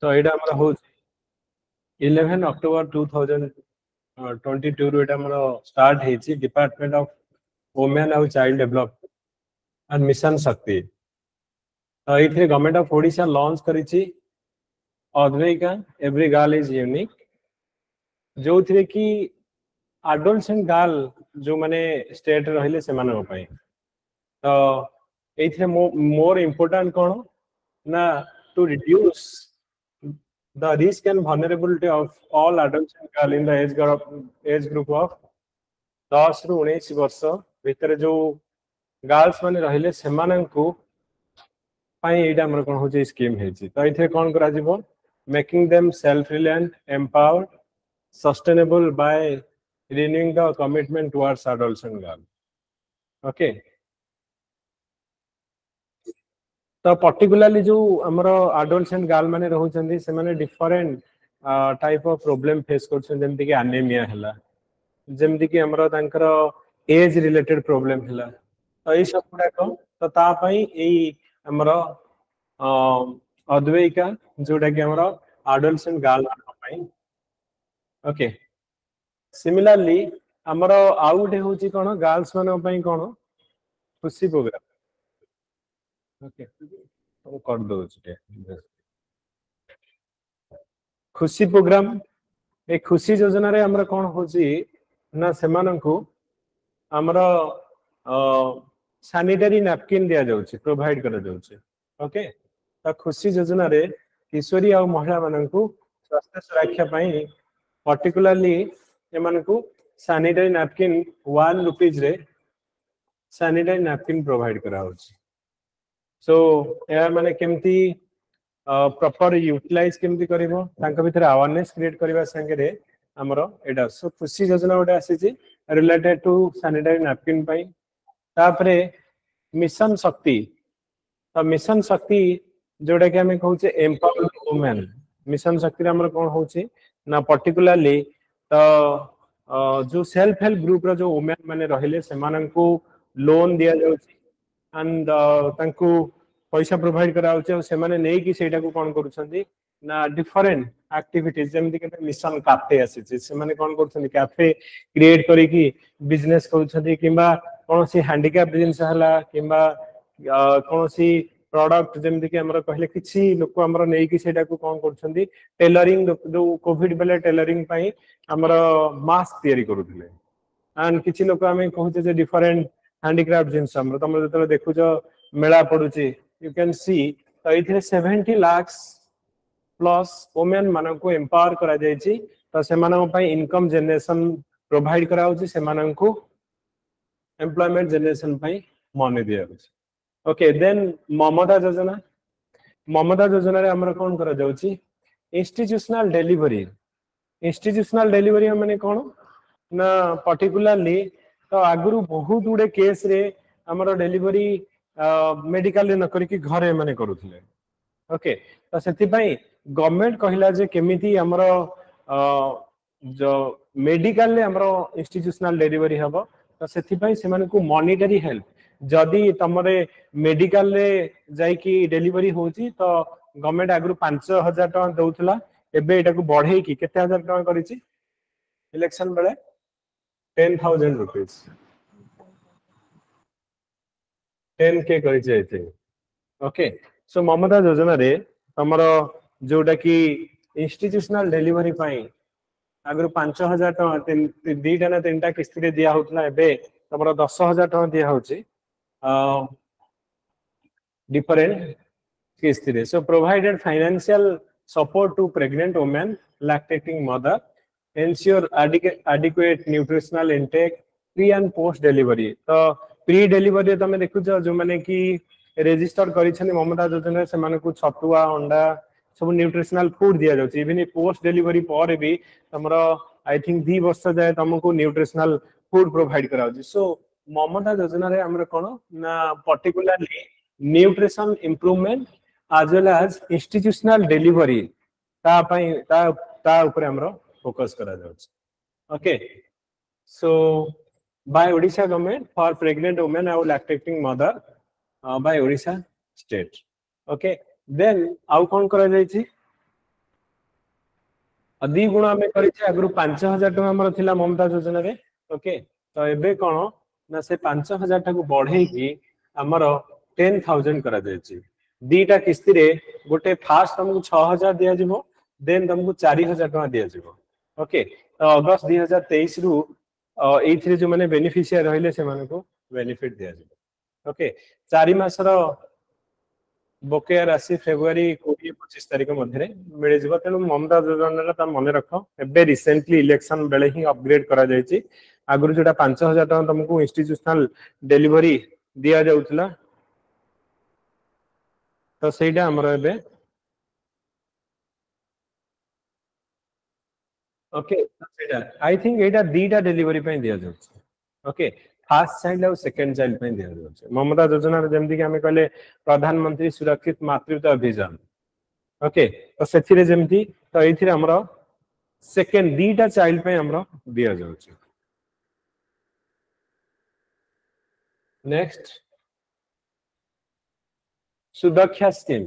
तो एटा हमरा हो 11 अक्टोबर 2022 रो एटा हमरा स्टार्ट हेछि department of women and child development and mission Shakti. तो इथे गवर्नमेंट ऑफ ओडिशा लॉन्च करिछि अद्वैका एवरी गर्ल इज यूनिक, जो थे कि एडोलसेंट गर्ल जो माने स्टेट रहिले से माने पई। तो एथे मोर इम्पोर्टेंट कोन ना to reduce the risk and vulnerability of all adolescent girl in the age group of 10 ରୁ 19 वर्ष भितर जो गर्ल्स माने रहिले सेमानंकु पाई एटा हमर कोन होचे स्कीम हेछि। तो इथे कोन करा जिवो making them self reliant empowered sustainable by renewing the commitment towards adolescent girl। Okay, तो पर्टिकुलरली जो हमर एडोलसेंट गर्ल माने रहउछन्ती से माने different type of problem face करछन, जेमति कि एनीमिया हला, जेमति कि हमर तांकर एज रिलेटेड प्रॉब्लम हला। तो ए सब गुडा को तो ता पई एई हमर अद्वैका जोटा कि हमर एडोलसेंट गर्ल पई। ओके, सिमिलरली हमर आउट होची कोन गर्ल्स माने पई कोन खुशी प्रोग्राम। ओके, तो कर दो छे खुशी प्रोग्राम। ए खुशी योजना रे हमरा कोन होची ना सेमानंकु हमरा सैनिटरी नैपकिन दिया जाउची, प्रोवाइड करा जाउची। ओके, तो खुशी योजना रे किशोरी आ महिला माननकु स्वास्थ्य सुरक्षा पई पर्टिकुलरली एमानकु सैनिटरी नैपकिन 1 रुपीस रे सैनिटरी नैपकिन प्रोवाइड करा होची। सो या माने केमती प्रॉपर यूटिलाइज केमती करिवो तांका भीतर अवेयरनेस क्रिएट करबा संगे रे हमरो एडा सो खुशी योजना ओडा आसीची रिलेटेड टू सैनिटरी नैपकिन पई। तापरे मिशन शक्ति, तो मिशन शक्ति जोडा कि हमें कहउचे एम्पावर्ड वुमेन। मिशन शक्ति रे हमर कोन होची ना पर्टिकुलरली तो जो सेल्फ हेल्प ग्रुप रो जो वुमेन माने रहिले सेमानंकु लोन दिया जाउची एंड तांकु पैसा प्रोवाइड कराउचे से माने नै कि सेटा को कोन करूछन्ती ना डिफरेंट एक्टिविटीज जेमति कि मिशन कैफे आसीची से माने कोन करूछन्ती कैफे क्रिएट करी कि बिजनेस करूछन्ती किबा कोनसी हैंडीकैप जिंस हला किबा कोनसी प्रोडक्ट जेमति कि हमरा कहले किछि लोक हमरा नै कि सेटा को कोन करूछन्ती टेलरिंग जो कोविड बेले टेलरिंग पई हमरा मास्क तयारी करूथिले एंड किछि लोक हमें कहूचे जे डिफरेंट हैंडीक्राफ्ट जिंस हमरा तमरा जतले देखुजो मेला पडुची यू कैन सी। तो इथे 70 लाख प्लस वुमेन मानन को एम्पावर करा जायछि। तो से मानन पई इनकम जनरेशन प्रोवाइड करा होछि, से मानन को एम्प्लॉयमेंट जनरेशन पई मनी दिया होछि। ओके, देन ममता योजना। ममता योजना रे हमरा कोन करा जाउछि इंस्टीट्यूशनल डिलीवरी। इंस्टीट्यूशनल डिलीवरी माने कोन ना पर्टिकुलरली तो आगुरु बहुत गुडे केस रे हमर डिलीवरी मेडिकल रे न करी कि घरे माने करूथिले। ओके, तो सेति पई गवर्नमेंट कहिला जे केमिति हमर जो मेडिकल रे हमर इंस्टीट्यूशनल डिलीवरी हबो। तो सेति पई से माने को मॉनिटरी हेल्प जदी तमरे मेडिकल रे जाई कि डिलीवरी होची तो गवर्नमेंट आगुरु 5000 टका दउथला, एबे एटा को बढ़ेई कि केते हजार टका करिछि इलेक्शन बेले 10,000 रुपीस 10K करिछि I think. Okay, so Mamata योजना रे हमरो जोटा कि इंस्टीट्यूशनल डिलीवरी पई आगुरु 5000 टका दीटा ना तीनटा किस्ती रे दिया होतला, एबे हमरो 10000 टका दिया होची डिफरेंट किस्ती रे। So provided financial support to pregnant women lactating mother, ensure adequate nutritional intake pre and post delivery। तो प्री डिलीवरी तमे देखुछ जो माने कि रजिस्टर करिछन ममता योजना से माने को छतुआ अंडा सब न्यूट्रिशनल फूड दिया जाउची। इवन पोस्ट डिलीवरी पर भी हमरो आई थिंक 2 वर्ष जाय तुमको न्यूट्रिशनल फूड प्रोवाइड कराउची। सो ममता योजना रे हमर कोन ना particularly nutrition improvement as well as institutional delivery ता पई ता ऊपर हमरो फोकस करा जाउची। Okay, so by Odisha government for pregnant women or lactating mother by Odisha state। okay, then आउ कोन करा जायछि दी गुण आम कर 5,000 टका आमर थिला ममता योजना रे ओके तो एबे कौन ना से 5,000 टाकू बढ़े की आमर 10,000 करा जायछि दीटा किस्ती रे गोटे फास्ट तुमको 6,000 दिया जिवो देन तुमको 4,000 टका दिया जिवो ओके तो अगस्त 2023 रु एइथिरे जो माने बेनिफिशियरी रहिले से माने को बेनिफिट दिया जिवो ओके 4 मासर बकेया राशि फेब्रुआरी 20-25 तारिख मध्य मिल जाव तेणु ममता योजना मन रख एबे रिसेंटली इलेक्शन बेले ही अपग्रेड करा जायछि आगुरु जोटा 5,000 टका तुमको इंस्टीट्यूशनल डिलीवरी दिया जाउतला तो सेटा हमर एबे ओके सेटा आई थिंक एटा दीटा डिलीवरी पे दिया जाउछ ओके फर्स्ट चाइल्ड और सेकंड चाइल्ड पे दिया जाउछ ममता योजना रे जेमति कि हमें कहले प्रधानमंत्री सुरक्षित मातृत्व अभियान ओके तो सेथिरे जेमति तो एथिरे हमर सेकंड दीटा चाइल्ड पे हमर दिया जाउछ नेक्स्ट सुरक्षा स्कीम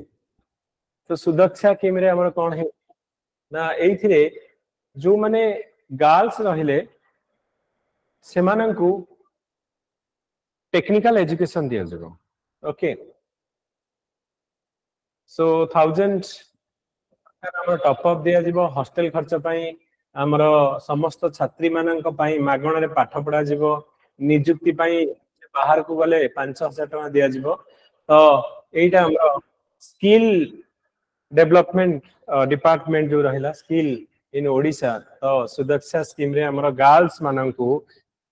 तो सुरक्षा स्कीम रे हमर कोन है ना एथिरे जो माने गर्ल्स रहिले सेमानंकु टेक्निकल एजुकेशन दिया जगो ओके सो 1000 हमर टॉप अप दिया जिवो हॉस्टल खर्च पई हमर समस्त छात्री माननक पई मागण रे पाठ पढा जिवो नियुक्ति पई बाहर को गले 5,000 टका दिया जिवो तो एटा हमर स्किल डेवलपमेंट डिपार्टमेंट जो रहिला स्किल इन ओडिशा तो सुरक्षा स्कीम रे हमर गर्ल्स माननकु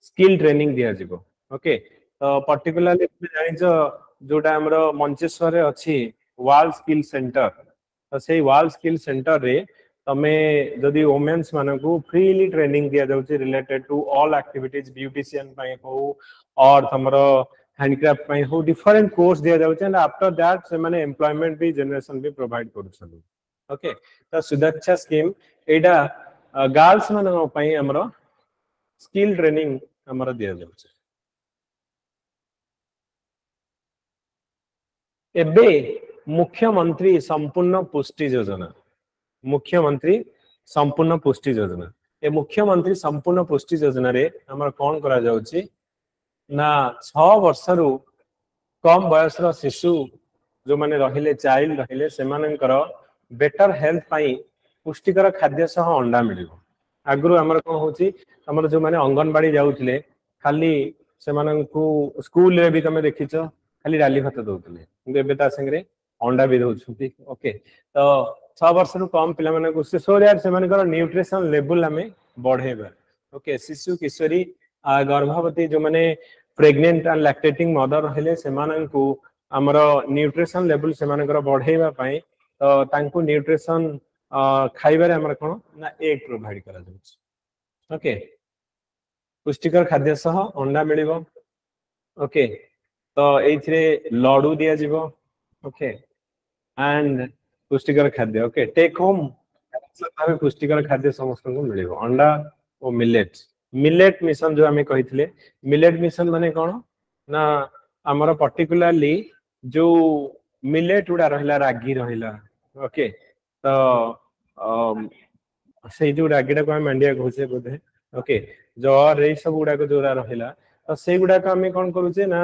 स्किल ट्रेनिंग दिया जिवो ओके तो पर्टिकुलरली जानिचो जोटा हमर मंचेश्वर रे अछि वाल स्किल सेंटर तो से वाल स्किल सेंटर रे तमे जदि वुमेन्स मानकु फ्रीली ट्रेनिंग दिया जाउची related to all activities beautician पई हो और हमरो हैंडक्राफ्ट पई हो डिफरेंट कोर्स दिया जाउची एंड आफ्टर दैट से माने एम्प्लॉयमेंट भी जनरेशन भी प्रोवाइड करूछन ओके तो सुरक्षा स्कीम एडा गर्ल्स मानक पई हमरो स्किल ट्रेनिंग हमरो दिया जाउची एबे मुख्यमंत्री संपूर्ण पुष्टि योजना मुख्यमंत्री संपूर्ण पुष्टि योजना ए मुख्यमंत्री संपूर्ण पुष्टि योजना रे हमर कोन करा जाउची ना 6 वर्ष रु कम बयस रो शिशु जो माने रहिले चाइल्ड रहिले सेमानकर बेटर हेल्थ पई पुष्टिकर खाद्य सह अंडा मिलिबो आगुरु हमर कोन होची हमर जो माने अंगनबाड़ी जाउथिले खाली सेमानंकु स्कूल रे भी तमे देखिचो खाली डाली भात दउथिले किंतु एबे ता संगरे अंडा भी दउछुती ओके तो 6 वर्ष रु कम पिला माने को से सो यार से मानकर न्यूट्रिशन लेवल हमें बढ़ेबा ओके शिशु किशोरी गर्भवती जो माने प्रेग्नेंट एंड लैक्टेटिंग मदर रहले सेमानंकु हमर न्यूट्रिशन लेवल सेमानकर बढ़ेबा पई तो तांकु न्यूट्रिशन खाइबारे हमर कोन ना एग प्रोवाइड करा जाउछ ओके पुष्टिकर खाद्य सह अंडा मिलिबो ओके तो एथिरे लडू दिया जिवो ओके एंड पुष्टिकर खाद्य ओके टेक होम भाबे पुष्टिकर खाद्य समस्त को मिलिबो अंडा और मिलेट मिलेट मिशन जो हमें कहिथिले मिलेट मिशन माने कोन ना हमर पर्टिकुलरली जो मिलेट उडा रहला रागी रहला ओके तो से जो रागीडा को मंडिया घोसे बोधे ओके जो रे सब गुडा को जोरा रहला तो से गुडा को हमें कोन करूचे ना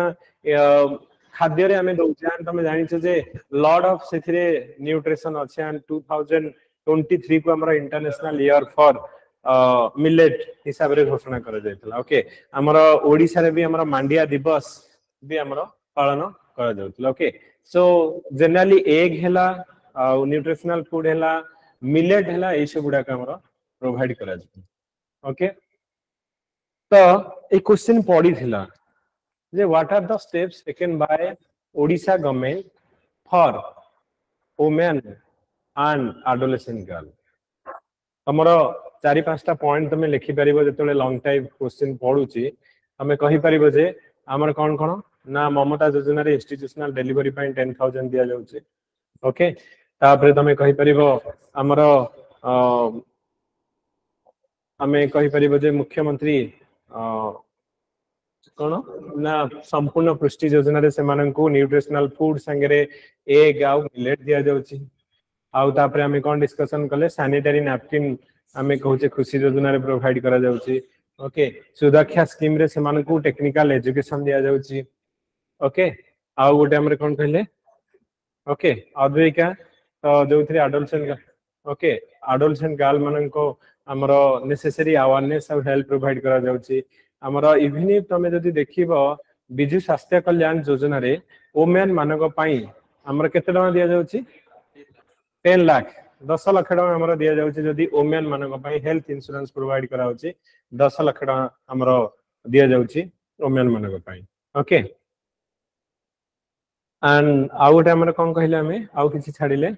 खाद्य रे हमें दउचे एंड तमे जानि छ जे लॉट ऑफ सेथिरे न्यूट्रिशन अछि एंड 2023 को हमरा इंटरनेशनल ईयर फॉर मिलेट हिसाब रे घोषणा कर जायतला ओके हमरा ओडिसा रे भी हमरा मांडिया दिवस भी हमरा पालन कर जाउतला ओके सो जनरली एग हेला न्यूट्रिशनल फूड हेला मिलेट हेला ए सब गुडा का हमरा प्रोवाइड करा जाय ओके तो ए क्वेश्चन पड़ी थिला जे what are the steps taken by Odisha government for women and adolescent girl हमरो 4-5टा पॉइंट तमे लिखि परिबो जेतले लॉन्ग टाइम क्वेश्चन पढुची हमें कहि परिबो जे हमर कोन कोन ना ममता योजना रे इंस्टीट्यूशनल डिलीवरी पॉइंट 10,000 दिया जाउची ओके तापरे तमे कहि परिबो हमरो हमें कहि परिबो जे मुख्यमंत्री कोन ना संपूर्ण पुष्टि योजना रे से मानन को न्यूट्रिशनल फूड संगे रे एग आउ मिलेट दिया जाउची आउ तापरे हमें कोन डिस्कशन कले सैनिटरी नैपकिन हमें कहूचे खुशी योजना रे प्रोवाइड करा जाउची ओके सुरक्षा स्कीम रे समान को टेक्निकल एजुकेशन दिया जाउची ओके आउ गोटे हमरे कोन कहले ओके अद्वैका तो जो three adolescent okay adolescent girl मानन को हमरो नेसेसरी अवेयरनेस और हेल्प प्रोवाइड करा जाउची हमरो इवन इफ तमे जदी देखिबो बिजु स्वास्थ्य कल्याण योजना रे वुमेन मानक पई हमरो केते टका दिया जाउची 10 लाख 10 लाख टका हमरो दिया जाउची जदी वुमेन मानक पई हेल्थ इंश्योरेंस प्रोवाइड करा होची 10 लाख टका हमरो दिया जाउची वुमेन मानक पई ओके एंड आउ गोटे हमर कोन कहले हमें आउ किछि छाडिले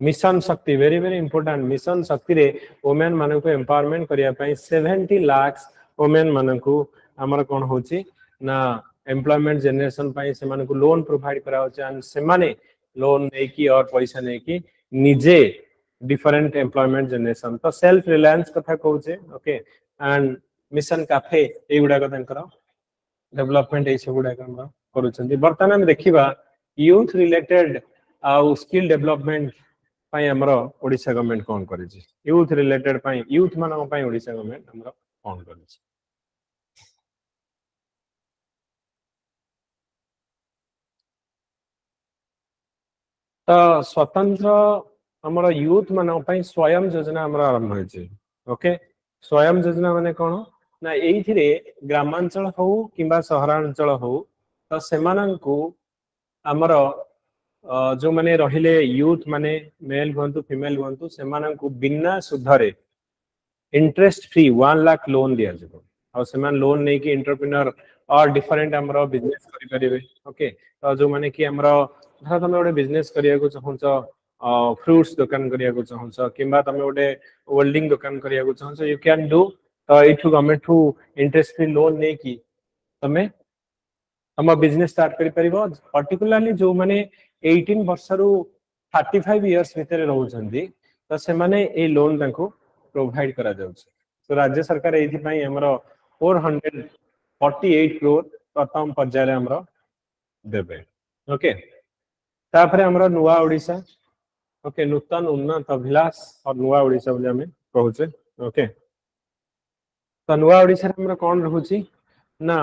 मिशन शक्ति वेरी वेरी इंपोर्टेंट मिशन शक्ति रे वुमेन मानन को एम्पावरमेंट करिया पई 70 लाख वुमेन मानन को हमर कोन होची ना एम्प्लॉयमेंट जनरेशन पई से मानन को लोन प्रोवाइड करा होची एंड से माने लोन नै की और पैसा नै की निजे डिफरेंट एम्प्लॉयमेंट जनरेशन तो सेल्फ रिलायंस कथा कहूचे ओके एंड मिशन कैफे ए गुडा कथा करो डेवलपमेंट ए सब गुडा हम करूछंती वर्तमान हम देखिबा यूथ रिलेटेड आउ स्किल डेवलपमेंट पई हमरो ओडिसा गवर्नमेंट कोन करै छी यूथ रिलेटेड पई यूथ मानक पई ओडिसा गवर्नमेंट हमरो कोन करै छी तो स्वतंत्र हमरो यूथ मानक पई स्वयं योजना हमरो आरंभ होय छी ओके स्वयं योजना माने कोन ना एइथिरे ग्रामांचल हो किबा शहरांचल हो तो सेमानंकु हमरो जो माने रहिले यूथ माने मेल हुंतु फीमेल हुंतु सेमानंकु बिना सुधरे इंटरेस्ट फ्री 1 लाख लोन दिया जबो और सेमान लोन नै कि एंटरप्रेन्योर और डिफरेंट हमरो बिजनेस करि परिबे ओके तो जो माने कि हमरो धर तमे ओडे बिजनेस करिया को चाहूछ फ्रूट्स दुकान करिया को चाहूछ किबा तमे ओडे वेल्डिंग दुकान करिया को चाहूछ यू कैन डू तो इठु government to interest free loan नै कि तमे हम बिजनेस स्टार्ट करि परिबो पर्टिकुलरली जो माने 18 वर्ष रु 35 इयर्स भितर रहउछंती तो से माने ए लोन तांको प्रोवाइड करा जाउछ तो राज्य सरकार एथि पई हमरो 448 करोड़ प्रथम पर्याय हमरो देबे ओके तापरे हमरो नुवा ओडिसा ओके नूतन उन्नत अभिलाष और नुवा ओडिसा बोले हमें कहूचे ओके तो नुवा ओडिसा हमरो कोन रहउची ना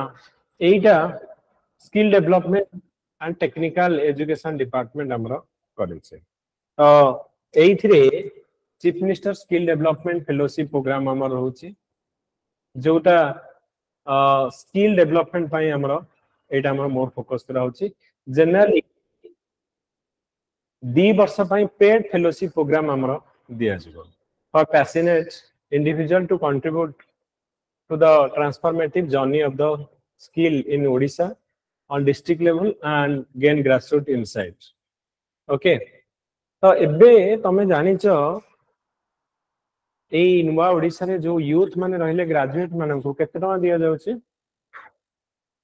एटा skill development and technical education department हमरो करे छे तो एइथिरे chief minister skill development fellowship programme हमर रहउची जोटा स्किल डेवलपमेंट पई हमरो एटा हमरो मोर फोकस करा होची जनरली 2 वर्ष पई पेड फेलोशिप प्रोग्राम हमरो दिया जिवो for passionate individual to contribute to the transformative journey of the skill in Odisha on district level and gain grassroots insights. Okay. तो एबे तमे जानि छ ए नुवा ओडिसा रे जो यूथ माने रहले ग्रेजुएट माने को केते टका दिया जाउ छी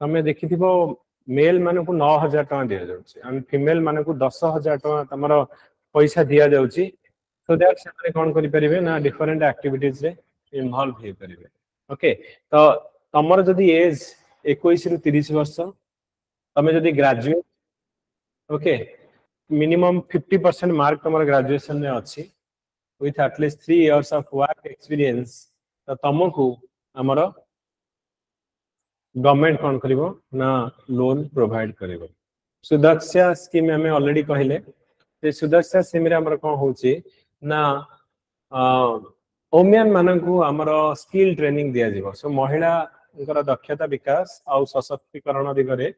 तमे देखिथिबो मेल माने को 9000 टका दिया जाउ छी एंड फीमेल माने को 10000 टका तमरो पैसा दिया जाउ छी सो दैट से कोन करि परिबे ना डिफरेंट एक्टिविटीज रे इन्वॉल्व हे परिबे ओके तो तमर जदी एज 21 रु 30 वर्ष तमे जदी ग्रेजुएट ओके मिनिमम 50% मार्क तमर ग्रेजुएशन में अछि with at least 3 years of work experience तो तमको हमर गवर्नमेंट कोन करिवो ना लोन प्रोवाइड करिवो सुरक्षा स्कीम हमें ऑलरेडी कहले जे सुरक्षा स्कीम रे हमर कोन होची ना वुमेन मानकु हमर स्किल ट्रेनिंग दिया जिवो सो महिला दक्षता विकास और सशक्तिकरण दिगरे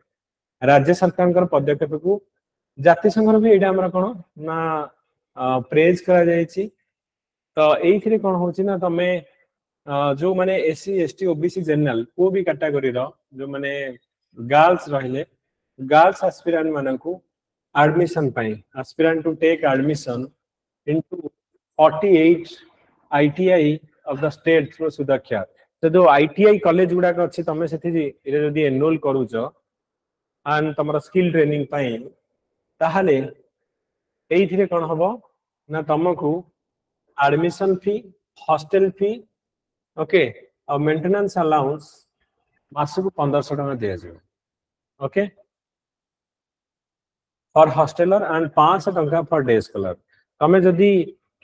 राज्य सरकार पदक्षेप को जाति संघर भी एटा हमर कोन ना प्रेज करा जायछि तो एइथिरे कोन होछि ना तमे जो माने एससी एसटी ओबीसी जनरल को भी कैटेगरी रो जो माने गर्ल्स रहिले गर्ल्स एस्पिरेंट मानकु एडमिशन पाई aspirant to take admission into 48 ITI of the state through Sudakshya तो जो ITI कॉलेज गुडा का अछि तमे सेठी इरे जदी एनरोल करूछ एंड तमरा स्किल ट्रेनिंग पाई ताहाले एइथिरे कोन हबो ना तमकु admission fee hostel fee okay और मेंटेनेंस अलाउंस मासकु 1500 टका दिया जाय ओके फॉर हॉस्टेलर एंड 500 टंका फॉर डे स्कॉलर तमे जदी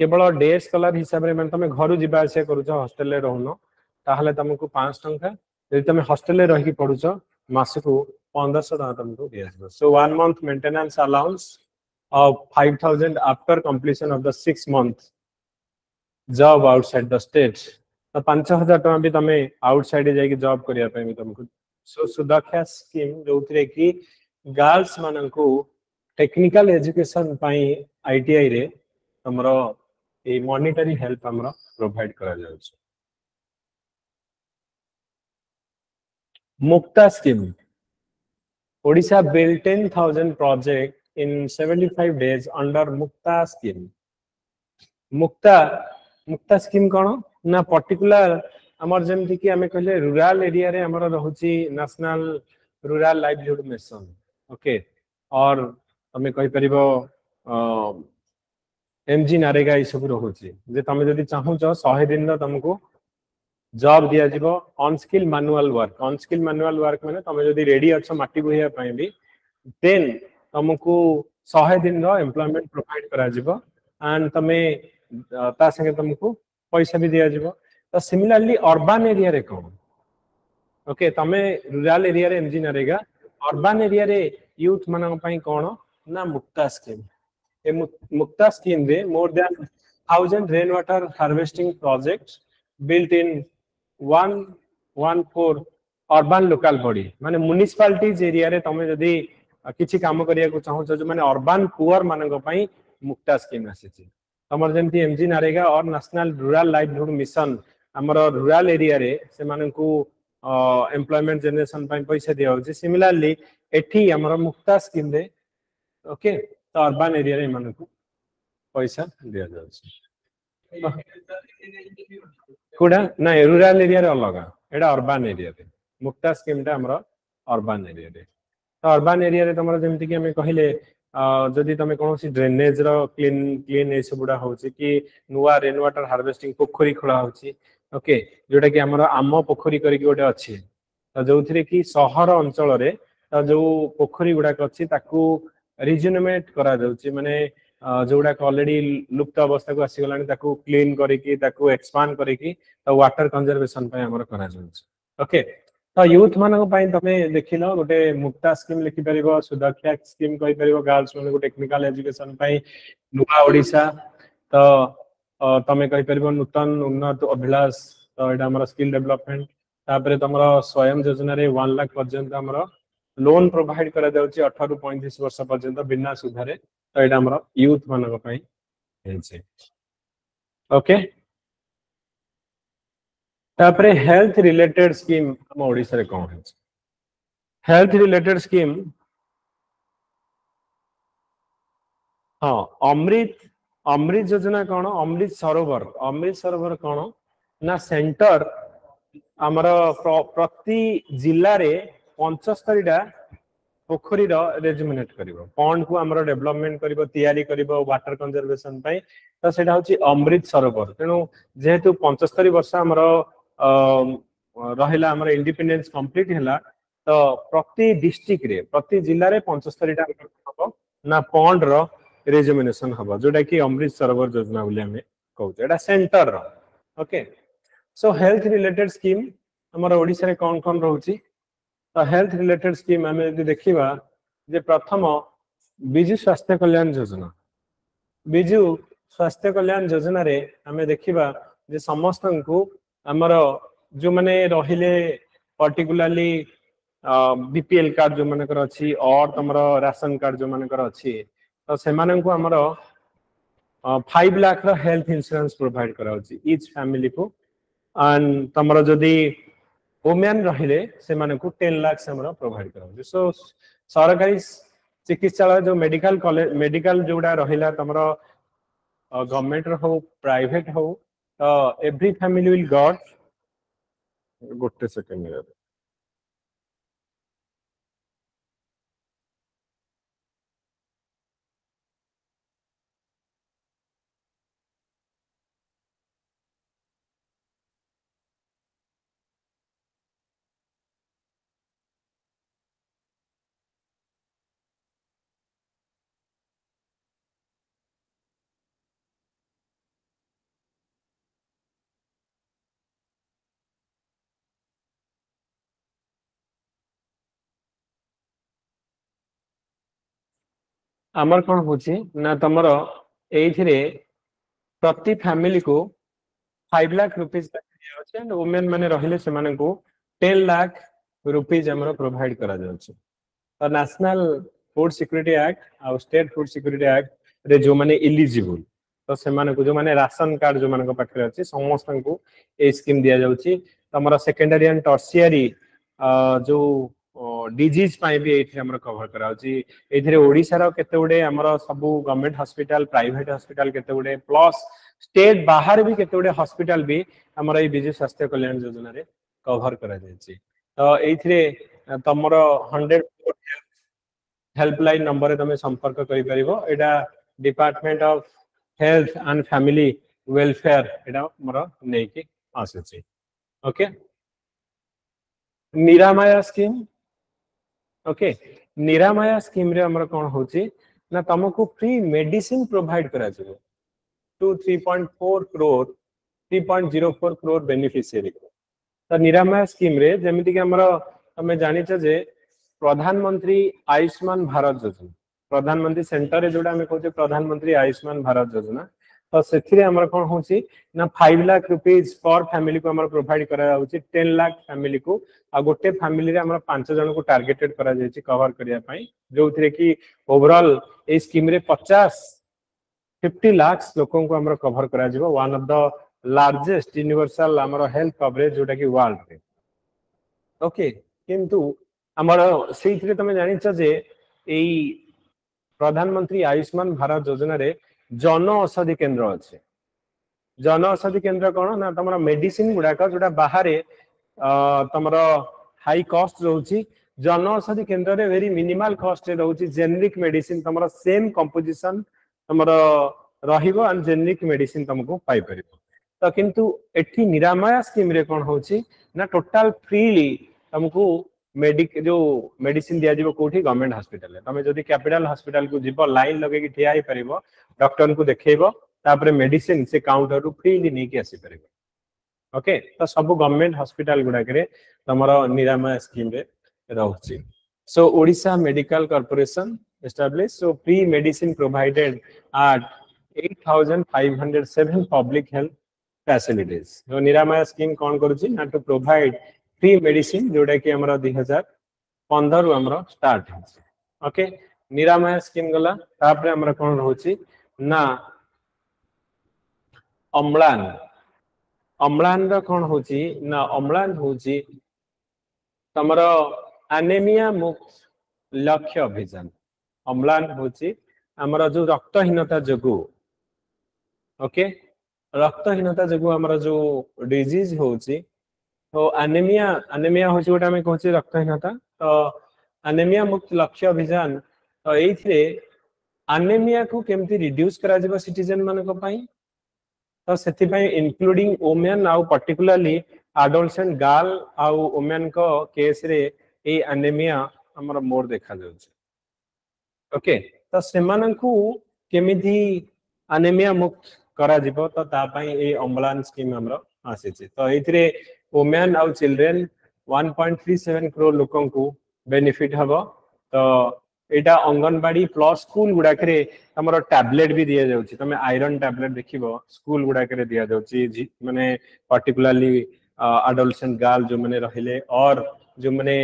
केवल डे स्कॉलर हिसाब रे माने तमे घर जिबा आसे करूछ हॉस्टेल रे रहनो ताहले तुमको 500 टंका जदी तमे हॉस्टेल रे रही पढुछ मासको 1500 टंका तुमको दिया जबो सो 1 month maintenance allowance of 5,000 after completion of the 6 month job outside the state तो 5,000 टका भी तमे आउटसाइड जाई के जॉब करिया पे भी तुमको सो सुरक्षा स्कीम जोथरे की गर्ल्स माननको टेक्निकल एजुकेशन पाई आईटीआई रे हमरो ए मॉनिटरी हेल्प हमरो प्रोवाइड करा जाउ छै Mukta scheme Odisha build 10,000 project in 75 days under Mukta scheme Mukta Mukta scheme कौन ना पर्टिकुलर आमर जेमति कि आमे कहले रूरल एरिया रे हमर रहउची national rural livelihood mission okay और तमे कहि परिबो एमजी नारेगा ई सब रहउची जे तमे जदी चाहू छ 100 दिन रो तुमको जॉब दिया जिवो ऑन स्किल मैनुअल वर्क माने तमे जदी रेडी अछ माटी बोहिया पई भी देन तुमको 100 दिन रो एम्प्लॉयमेंट प्रोवाइड करा जिवो एंड तमे ता संगे तुमको पैसा भी दिया जिवो तो सिमिलरली अर्बन एरिया रे कोन ओके तमे रूरल एरिया रे एमजी नरेगा अर्बन एरिया रे यूथ मानन पई कोन ना मुक्ता स्कीम ए मुक्ता स्कीम रे more than 1000 rain water harvesting project built in 114 urban local body माने म्युनिसिपालिटीज एरिया रे तमे जदी किछि काम करिया को चाहू छ माने अर्बन पुअर मानन पई मुक्ता स्कीम आसी तमर जेमती एमजी नारेगा और नेशनल रूरल लाइवलीहुड मिशन हमर रूरल एरिया रे से माननकु एम्प्लॉयमेंट जनरेशन पई पैसा दिया होची सिमिलरली एठी हमर मुक्ता स्कीम रे ओके तो अर्बन एरिया रे माननकु पैसा दिया जाउची कोडा ना रूरल एरिया रे अलग एडा अर्बन एरिया रे मुक्ता स्कीम टा हमर अर्बन एरिया रे तो अर्बन एरिया रे तमर जेमति कि हमें कहिले जदि तमे कोनोसी ड्रेनेज रो क्लीन क्लीन ए सबुडा होची कि नुवा रेन वाटर हार्वेस्टिंग पोखरी खोला होची ओके जोटा कि हमर आम पोखरी करी गोटे अछि तो जोथरे कि शहर अंचल रे तो जो पोखरी गुडा अछि ताकू रिजनमेट करा जाउची माने जोडा ऑलरेडी लुप्त अवस्था को आसी गलानी ताकू क्लीन करी कि ताकू एक्सपांड करी कि तो वाटर कंजर्वेशन पे हमर करा जाउची ओके तो यूथ मानक पई तमे देखिलो गोटे मुक्ता स्कीम लिखि परिबो सुरक्षा स्कीम कहि परिबो गर्ल्स मानक टेक्निकल एजुकेशन पई नुवा ओडिसा तो तमे कहि परिबो नूतन उन्नत अभिलाष तो एटा हमर स्किल डेवलपमेंट तापरे तमरो स्वयं योजना रे 1 लाख पर्यंत हमरो लोन प्रोवाइड करा जाउची 18 रु 35 वर्ष पर्यंत बिना सुधारे तो एटा हमरो यूथ मानक पई हेछि ओके तापरे हेल्थ रिलेटेड स्कीम हम ओडिसा रे कोन हेछि हेल्थ रिलेटेड स्कीम हाँ अमृत अमृत योजना कौन अमृत सरोवर कौन ना सेंटर आमर प्रति जिल्ला रे 75 टा पोखरी रो रेजुमिनेट करिवो पॉन्ड को हमर डेवलपमेंट करिवो तयारी करिवो वाटर कंजर्वेशन पई तो सेटा होची अमृत सरोवर तेनु जेहेतु 75 वर्ष हमर रहिला हमर इंडिपेंडेंस कंप्लीट हैला तो प्रति डिस्ट्रिक्ट रे प्रति जिल्ला रे 75 टा हबो ना पॉन्ड रो रेजुमिनेशन हबो जोटा कि अमृत सरोवर योजना बोली हमें कहू एटा सेंटर रो okay so health related scheme हमर ओडिसा रे कोन कोन रहउची तो हेल्थ रिलेटेड स्कीम आम यदि देखा जे प्रथम विजु स्वास्थ्य कल्याण योजना विजु स्वास्थ्य कल्याण योजना रे आम देखा जे समस्त को आमर जो मैंने रहिले पर्टिकुलरली बीपीएल कार्ड जो मानकर अच्छी और तुम राशन कार्ड जो मानकर अच्छी तो से आमर 5 लाख हेल्थ इंश्योरेंस प्रोवाइड करा इच फैमिली को एंड तुम जदि वुमेन रहिले से माने को 10 लाख से हमरा प्रोवाइड करा सो सरकारी चिकित्सालय जो मेडिकल कॉलेज मेडिकल जोड़ा रहिला तमरो गवर्नमेंट रो हो प्राइवेट हो एवरी फैमिली विल गॉट गोटे सेकंड आमर कौन होची ना तमरो एथिरे प्रति फैमिली को 5 लाख रुपीस दिया होचे एंड वुमेन माने रहिले से माने को 10 लाख रुपीस हमरो प्रोवाइड करा जाउचे और नेशनल फूड सिक्योरिटी एक्ट और स्टेट फूड सिक्योरिटी एक्ट रे जो माने एलिजिबल तो से माने को जो माने राशन कार्ड जो माने को पाखरे अछि समस्त को ए स्कीम दिया जाउची तमरा सेकेंडरी एंड टर्शियरी जो डिजीज पाई भी एथि हमर कवर करा होची एथिरे ओडिसा रो केते गुडे हमर सब गवर्नमेंट हॉस्पिटल प्राइवेट हॉस्पिटल केते गुडे प्लस स्टेट बाहर भी केते गुडे हॉस्पिटल भी हमर ए विजय स्वास्थ्य कल्याण योजना रे कवर करा जायछि तो एथिरे तमर 100 हेल्पलाइन नंबर रे तमे संपर्क करि परिबो एटा department of health and family welfare एटा मोर नै कि आसुछि ओके निरामया स्कीम ओके निरामया स्कीम रे हमर कोन होची ना तुमको फ्री मेडिसिन प्रोवाइड करा जबो टू 3.4 करोड़ 3.04 करोड़ बेनिफिशियरी तो निरामया स्कीम रे जेमिति कि हमर तमे जानि छ जे प्रधानमंत्री आयुष्मान भारत योजना प्रधानमंत्री सेंटर रे जोडा हमें कहते प्रधानमंत्री आयुष्मान भारत योजना तो सेथिरे हमर कोन होची ना 5 लाख रुपीस पर फैमिली को हमर प्रोवाइड करा जाउची 10 लाख फैमिली को आ गोटे फैमिली रे हमर 5 जन को टारगेटेड करा जायछि कवर करिया पई जोथिरे कि ओवरऑल ए स्कीम रे 50 लाख लोगों को हमर कवर करा जिवो one of the largest universal हमर हेल्थ कवरेज जोटा कि वर्ल्ड रे ओके किंतु हमर सेथिरे तमे जानि छ जे एई प्रधानमंत्री आयुष्मान भारत योजना रे जन औषधि केंद्र अच्छे जन औषधि केंद्र कौन ना तुम मेडिसिन गुड़ाक जोटा बाहर तुम हाई कॉस्ट रोची जन औषधि केंद्र रे वेरी मिनिमल कॉस्ट रोची जेनेरिक मेडिसिन तुम सेम कंपोजिशन तुम रहिबो एंड जेनेरिक मेडिसिन तुमको पाई परिबो तो किंतु एठी निरामया स्कीम रे कोन होची ना टोटल फ्रीली तुमको मेडिक जो मेडिसिन दिया जीवो कोठी गवर्नमेंट हॉस्पिटल तमे जदी कैपिटल हॉस्पिटल को जीवो लाइन लगे कि ठिया ही परिबो डॉक्टर को देखैबो तापर मेडिसिन से काउंटर रु फ्रीली नै कि आसी परिबो ओके तो सब गवर्नमेंट हॉस्पिटल गुडा करे तमरो निरामय स्कीम रे रहउची so Odisha medical corporation establish so free medicine provided at 8507 public health facilities जो निरामय स्कीम कोन करूची ना टू प्रोवाइड फ्री मेडिसिन जोटा कि हमरा 2015 रु हमरा स्टार्ट होची ओके निरामय स्कीम गला तापर हमरा कोन रहउची ना अम्लान अम्लान रा कोन होची ना अम्लान होची तमरो एनीमिया मुक्त लक्ष्य अभियान अम्लान होची हमरा जो रक्तहीनता जगु ओके रक्तहीनता जगु हमरा जो डिजीज होची तो एनीमिया एनीमिया होची गोटा में कहछि रक्तहीनता तो एनीमिया मुक्त लक्ष्य अभियान तो एथिरे एनीमिया को केमती रिड्यूस करा जिवो सिटीजन माने को पई तो सेति पई इंक्लूडिंग वुमेन आउ पर्टिकुलरली एडोलसेंट गर्ल आउ वुमेन को केस रे ए एनीमिया हमर मोर देखा जाउछ ओके तो सेमानंकु केमिति एनीमिया मुक्त करा जिवो तो ता पई ए अम्बुलांस स्कीम हमरो आसीछि तो एथिरे वुमेन आउ चिल्ड्रन 1.37 करोड़ लोकन को बेनिफिट हबो तो एटा अंगनबाड़ी प्लस स्कूल गुडाकरे हमरो टैबलेट भी दिया जाउछि तमे आयरन टैबलेट देखिबो स्कूल गुडाकरे दिया जाउछि माने पर्टिकुलरली एडोलसेंट गर्ल जो माने रहिले और जो माने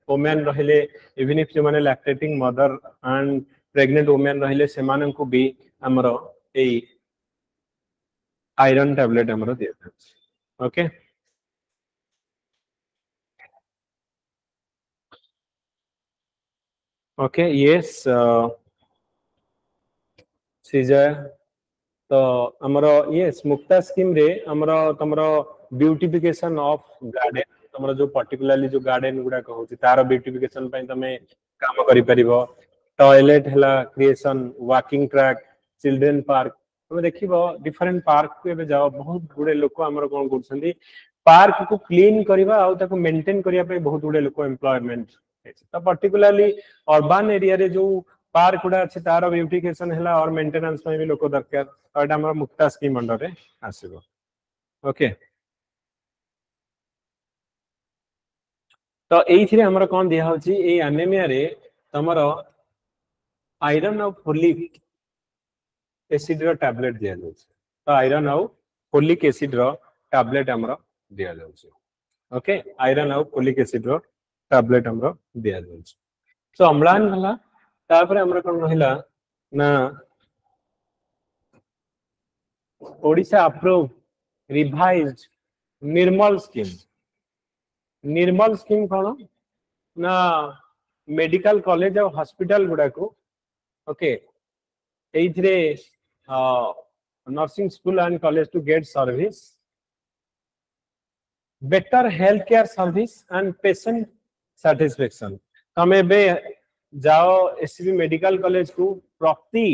वुमेन रहिले इवन इफ जो माने lactating mother and pregnant women रहिले सेमानन को भी हमरो ए आयरन टैबलेट हमरो दिया जाउछि ओके ओके यस सीजर तो हमरो यस मुक्ता स्कीम रे हमरो तमरो ब्यूटिफिकेशन ऑफ गार्डन तमरो जो पर्टिकुलरली जो गार्डन गुडा कहउछि तार ब्यूटिफिकेशन पई तमे काम करि परिबो टॉयलेट हला creation walking track children park तमे देखिबो डिफरेंट पार्क को एबे जाओ बहुत गुडे लोक हमरो कोन करछन्ती पार्क को क्लीन करिबा आ ताको मेंटेन करिया पे बहुत गुडे लोक एम्प्लॉयमेंट तो पर्टिकुलरली अर्बन एरिया रे जो पार्क गुडा अछि तार ब्यूटिफिकेशन हला और मेंटेनेंस में भी लोक दरकार तो एटा हमर मुक्ता स्कीम अंडर रे आसीबो ओके तो एइथिरे हमर कोन दिया होछि ए एनीमिया रे तमरो आयरन और फोलिक एसिड रो टैबलेट दिया जाउछ तो आयरन और फोलिक एसिड रो टैबलेट हमरो दिया जाउछ ओके आयरन और फोलिक एसिड रो टैबलेट हमरो दिया जाउछ तो अम्लान हला तापर हमरो कोन रहिला ना ओडिशा अप्रूव रिवाइज्ड निर्मल स्कीम कोन ना मेडिकल कॉलेज और हॉस्पिटल गुडा को okay एइथरे nursing school and college to get service better healthcare service and patient satisfaction तमे बे जाओ एसबी मेडिकल कॉलेज को प्रति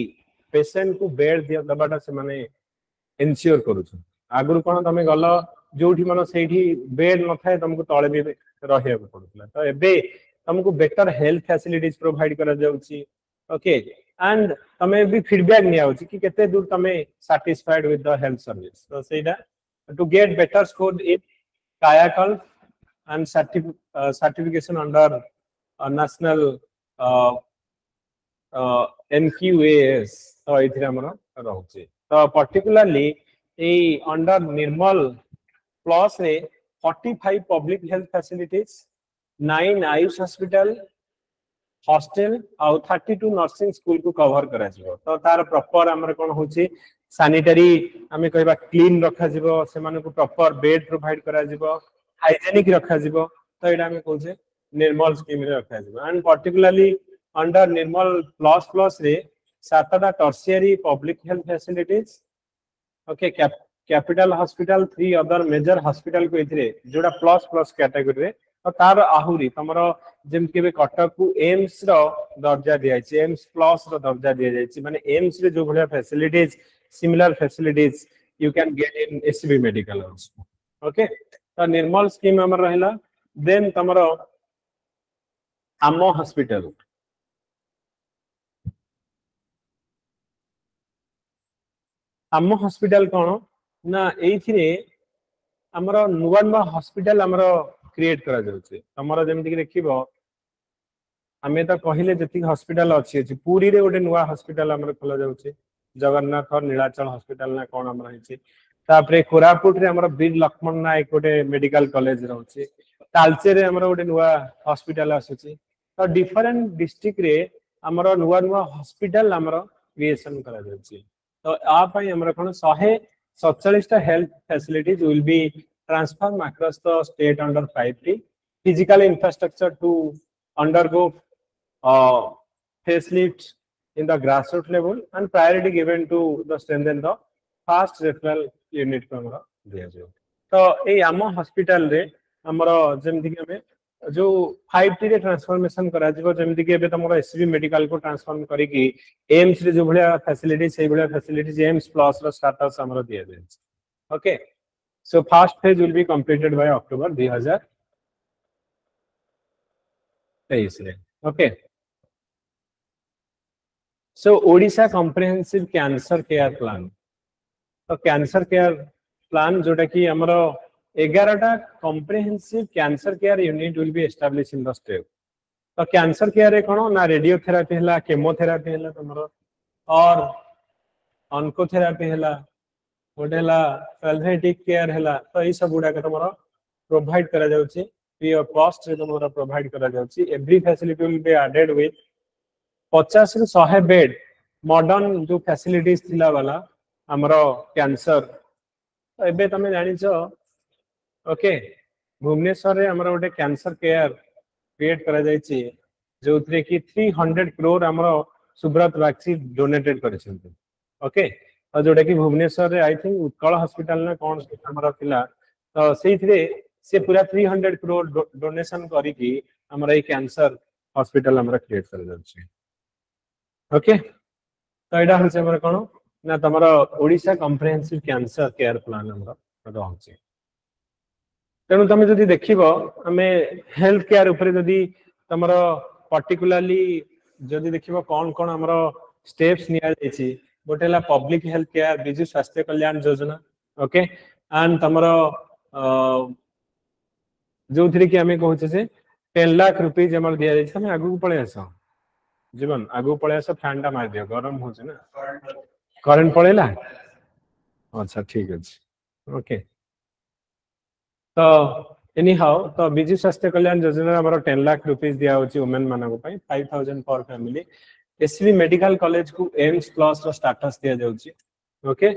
पेशेंट को बेड दिया दबाटा से माने इनश्योर करू छ आगुर कोन तमे गल जोठी मन सेठी बेड न थाए तुमको तळे भी रहिया को पड़तला तो एबे तुमको बेटर हेल्थ फैसिलिटीज प्रोवाइड करा जाउची ओके एंड तमे भी फीडबैक निया होची कि केते दूर तमे satisfied with the health service तो सेटा to get better score in Kayakalp and certification under national NQAS तो इथिरे हमर रहउची तो particularly A under Nirmal plus रे 45 public health facilities 9 Ayush hospital hostel और 32 नर्सिंग स्कूल को कवर करा जिवो तो तार प्रॉपर हमर कोन होची सैनिटरी हमें कहबा क्लीन रखा जिवो से माने को प्रॉपर बेड प्रोवाइड करा जिवो हाइजेनिक रखा जिवो तो एडा में कहूचे निर्मल स्कीम रे रखा जिवो and particularly under Nirmal plus plus रे सातटा tertiary public health facilities okay capital hospital 3 other major hospital को इथरे जोडा प्लस प्लस कैटेगरी रे तो तार आहुरी तमरो जेम के कटक को एम्स रो दर्जा दिया जायछि एम्स प्लस रो दर्जा दिया जायछि माने एम्स रे जो भलिया facilities similar facilities you can get in SCB medical also okay तो निर्मल स्कीम हमर रहला देन तमरो आमो हॉस्पिटल आमो हॉस्पिटल कोन ना एथिरे हमरो नुवा नुवा हॉस्पिटल हमरो क्रिएट करा जाउछे हमरो जेमति कि देखिबो हमें तो कहिले जति हॉस्पिटल अछि पूरी रे गोटे नुवा हॉस्पिटल हमरो खोला जाउछे जगन्नाथ और नीलाचल हॉस्पिटल ना कोन हमरो हिची तापरे कोरापुट रे हमरो वीर लक्ष्मण नायक गोटे मेडिकल कॉलेज रहउछे तालचे रे हमरो गोटे नुवा हॉस्पिटल आसुछे तो डिफरेंट डिस्ट्रिक्ट रे हमरो नुवा नुवा हॉस्पिटल हमरो क्रिएशन करा जाउछे तो आ पई हमरो कोन 147 टा health facilities will be transformed across the state under 5T physical infrastructure to undergo facelift in the grassroots level and priority given to the strengthen the fast referral unit को हमरा दिया जाय तो ए आम हॉस्पिटल रे हमरो जेमति कि हमें जो 5T रे ट्रांसफॉर्मेशन करा जिवो जेमति कि एबे तमरो एसबी मेडिकल को ट्रांसफॉर्म करी कि एम्स रे जो भलिया फैसिलिटी से भलिया फैसिलिटीज एम्स प्लस रो स्टेटस हमरो दिया जाय okay so first phase will be completed by October 2023 okay so Odisha comprehensive cancer care plan तो कैंसर केयर प्लान जोटा कि हमरो 11टा comprehensive cancer care unit will be establish in the state तो कैंसर केयर रे कोन ना radiotherapy हला केमोथेरापी हला तमरो और ऑन्कोथेरापी हला गोटेला पैल्वेटिक केयर हला तो ई सब गुडा के तमरो प्रोवाइड करा जाउची फ्री ऑफ कॉस्ट रे तमरो प्रोवाइड करा जाउची every facility will be added with 50 ରୁ 100 बेड मॉडर्न जो फैसिलिटीज थिला वाला हमरो कैंसर तो एबे तमे जानि छ ओके भुवनेश्वर रे हमरो गोटे कैंसर केयर क्रिएट करा जायछि जोथरे कि 300 करोड़ हमरो सुब्रत वैक्सी डोनेटेड करिसंती ओके और जोटा कि भुवनेश्वर रे आई थिंक उत्कल हॉस्पिटल ना कोन हमरा थिला तो सेइथरे से पूरा 300 करोड़ डोनेशन करी कि हमरा ए कैंसर हॉस्पिटल हमरा क्रिएट कर जाउछि ओके तो एडा होछ हमरा कोन ना तमरो Odisha comprehensive cancer care plan हमरा रहउछि तेनु तमे जदि देखिबो हमें हेल्थ केयर ऊपर जदि तमरो पर्टिकुलरली जदि देखिबो कोन कोन हमरो स्टेप्स निया जायछि गोटेला पब्लिक हेल्थ केयर बिजु स्वास्थ्य कल्याण योजना ओके एंड तमरो जो थ्री कि हमें कहउछ से 10 लाख रुपीस हमर दिया जाय छै हमें आगु पळे आसो जीवन आगु पळे आस फैन टा मार दियो गरम हो ना करंट पळेला अच्छा ठीक अछि ओके तो एनी हाउ तो बिजु स्वास्थ्य कल्याण योजना हमर 10 लाख रुपीस दिया होची वुमेन मानको पई 5000 पर फैमिली एसबी मेडिकल कॉलेज को एम्स प्लस रो स्टेटस दिया जाउची ओके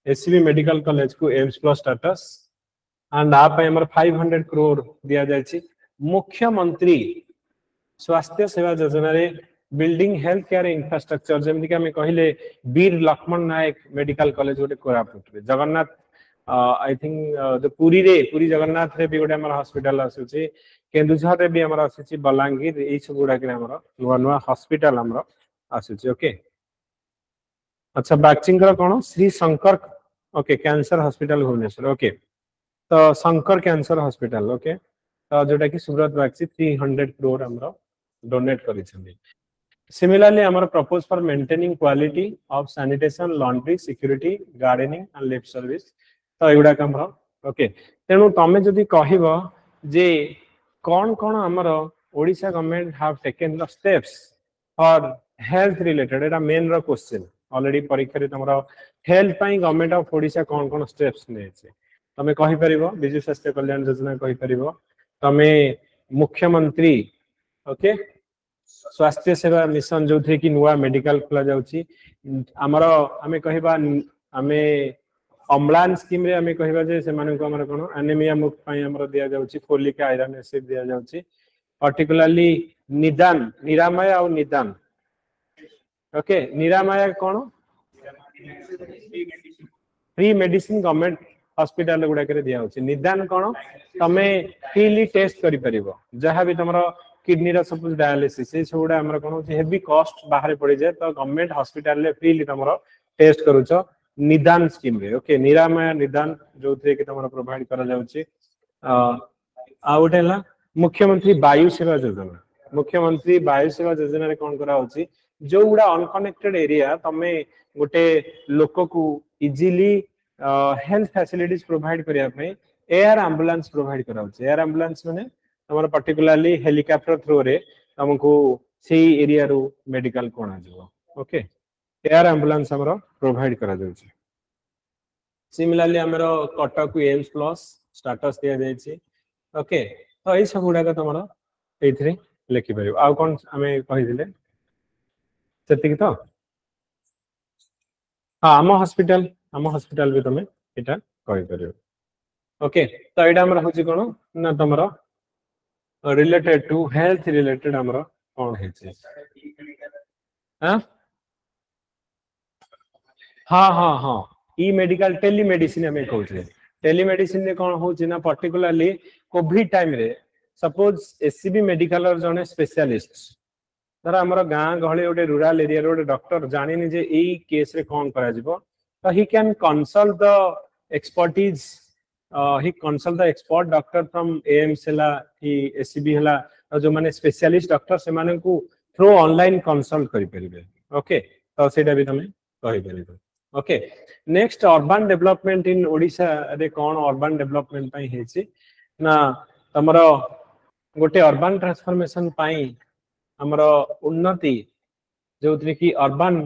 एसबी मेडिकल कॉलेज को एम्स प्लस स्टेटस एंड आप हमर 500 करोड़ दिया जायछि मुख्यमंत्री स्वास्थ्य सेवा योजना रे building health care infrastructure Zeme कि हमें कहले वीर लक्ष्मण नायक मेडिकल कॉलेज गोटे कोरापुट रे जगन्नाथ आई थिंक जो पुरी जगन्नाथ रे भी गोटे हमर हॉस्पिटल आसुची केन्दुझर रे भी हमर आसुची बलांगीर ए सब गुडा के हमर नुवा नुवा हॉस्पिटल हमर आसुची ओके अच्छा बाक्चिंग कोन Shri Shankar okay cancer hospital Bhubaneswar okay तो शंकर कैंसर हॉस्पिटल ओके तो जोटा कि सुब्रत बागची 300 करोड़ हमर डोनेट करिसेंदी सिमिलरली हमर propose for maintaining quality of sanitation laundry security gardening and lift service तो एगुडा हमर ओके तेनु तमे जदी कहिबो जे कोन कोन हमर Odisha government have taken the steps for health related एटा मेन रो क्वेश्चन ऑलरेडी परीक्षा रे हमर हेल्थ पई गवर्नमेंट ऑफ ओडिशा कोन कोन स्टेप्स नेছে तमे कहि परिबो बिजु स्वास्थ्य कल्याण योजना कहि परिबो तमे मुख्यमंत्री ओके स्वास्थ्य सेवा मिशन जो थे कि नुआ मेडिकल खोला जाउची हमर हमें कहिबा हमें अम्लान स्कीम रे हमें कहिबा जे से माने को हमर कोन एनीमिया मुक्त पई हमर दिया जाउची फोलिक आयरन एसिड दिया जाउची पर्टिकुलरली निदान निरामय और निदान ओके निरामय कोन फ्री मेडिसिन गवर्नमेंट हॉस्पिटल गुडा करे दिया होची निदान कोन तमे फ्रीली टेस्ट करि परिबो जहां भी तमरो किडनी रा सपोज डायलिसिस ए छोडा हमर कोन होची हेवी कॉस्ट बाहर पड़ी जाय तो गवर्नमेंट हॉस्पिटल ले फ्रीली तमरो टेस्ट करूचो निदान स्कीम रे ओके निरामय निदान जो थे कि तमरो प्रोवाइड करा जाउची आ उठेला मुख्यमंत्री वायु सेवा योजना मुख्यमंत्री वायु सेवा योजना रे कोन करा होची जो गुडा अनकनेक्टेड एरिया तमे गोटे लोक को इजीली हेल्थ फैसिलिटीज प्रोवाइड करिया पे एयर एम्बुलेंस प्रोवाइड करा होची एयर एम्बुलेंस माने हमर पर्टिकुलरली हेलीकॉप्टर थ्रू रे हमको सेही एरिया रो मेडिकल कोना जबो ओके एयर एम्बुलेंस हमरो प्रोवाइड करा जाउची सिमिलरली हमरो कटक एम्स प्लस स्टेटस दिया जायछि ओके तो ए सब गुडा का तमरो एथरे लिखि परियो आ कोन हमें कहि दिले सेतिक तो हां हम हॉस्पिटल भी तमे एटा कहि परियो ओके तो एटा हमर होची कोन ना तमरो रिलेटेड टू हेल्थ रिलेटेड हमरो कोन हेछि हां हां हां हां ई मेडिकल टेलीमेडिसिन हमें कहउछे टेलीमेडिसिन ने कोन होछि ना पर्टिकुलरली कोविड टाइम रे सपोज एससीबी मेडिकल और जने स्पेशलिस्ट धर हमर गां गहले ओटे रूरल एरिया रो डॉक्टर जानिनि जे एई केस रे कोन करा जिवो तो he can consult the expertise he consult the expert doctor from AIIMS हला कि एससीबी हला जो माने स्पेशलिस्ट डॉक्टर से माने को थ्रू ऑनलाइन कंसल्ट करि परिबे ओके तो सेटा भी तमे कहि परिबे okay next urban development in Odisha रे कोन अर्बन डेवलपमेंट पई हेछि ना तमरो गोटे अर्बन ट्रांसफॉर्मेशन पई हमरो उन्नति जो कि अर्बन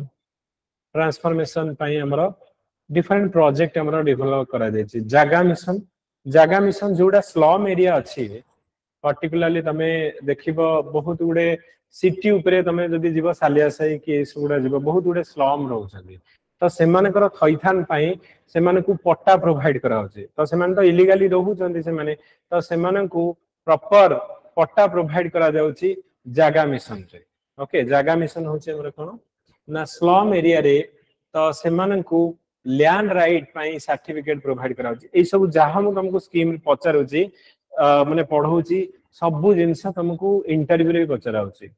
ट्रांसफॉर्मेशन पई हमरो डिफरेंट प्रोजेक्ट हमरो डेवलप करा जायछि जागा मिशन जोडा स्लम एरिया अछि पर्टिकुलरली तमे देखिबो बहुत गुडे सिटी ऊपर तमे जदी जीव सालिया सही कि सुडा जीव बहुत गुडे स्लम रहउछथि तो सेमाने कर थैथान पई सेमाने को पट्टा प्रोवाइड करा होछि तो सेमाने तो इलीगली रहउछथि सेमाने तो सेमाने को प्रॉपर पट्टा प्रोवाइड करा जाउछि जागा मिशन रे ओके जागा मिशन होछि हमर कोन ना स्लम एरिया रे तो सेमाने को लैंड राइट पई सर्टिफिकेट प्रोवाइड करा होछि ए सब जहां हम तुमको स्कीम पचारुछि माने पढौछि सब जिंस तुमको इंटरव्यू रे पचरा होछि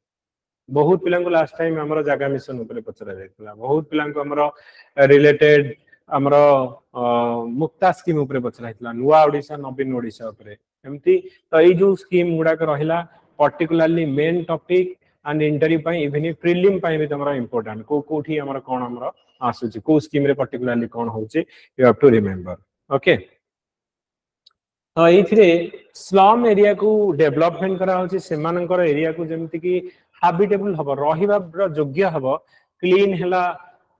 बहुत पिलां को लास्ट टाइम हमर जागा मिशन ऊपर पचरा जायतला बहुत पिलां को हमर रिलेटेड हमर मुक्ता स्कीम ऊपर पचरा हितला नुवा ओडिशा नवीन ओडिशा ऊपर एमती तो ए जो स्कीम गुडा के रहिला particularly main topic and interview पई इवन प्रीलिम पई भी तमरा इंपोर्टेंट को कोठी हमर कोन हमर आसुची को स्कीम रे पर्टिकुलरली कोन होची you have to remember okay तो ये स्लम एरिया को डेवलपमेंट करा होची सेमानकर एरिया को जेमति कि हैबिटेबल हबो रहिबा योग्य हबो क्लीन हैला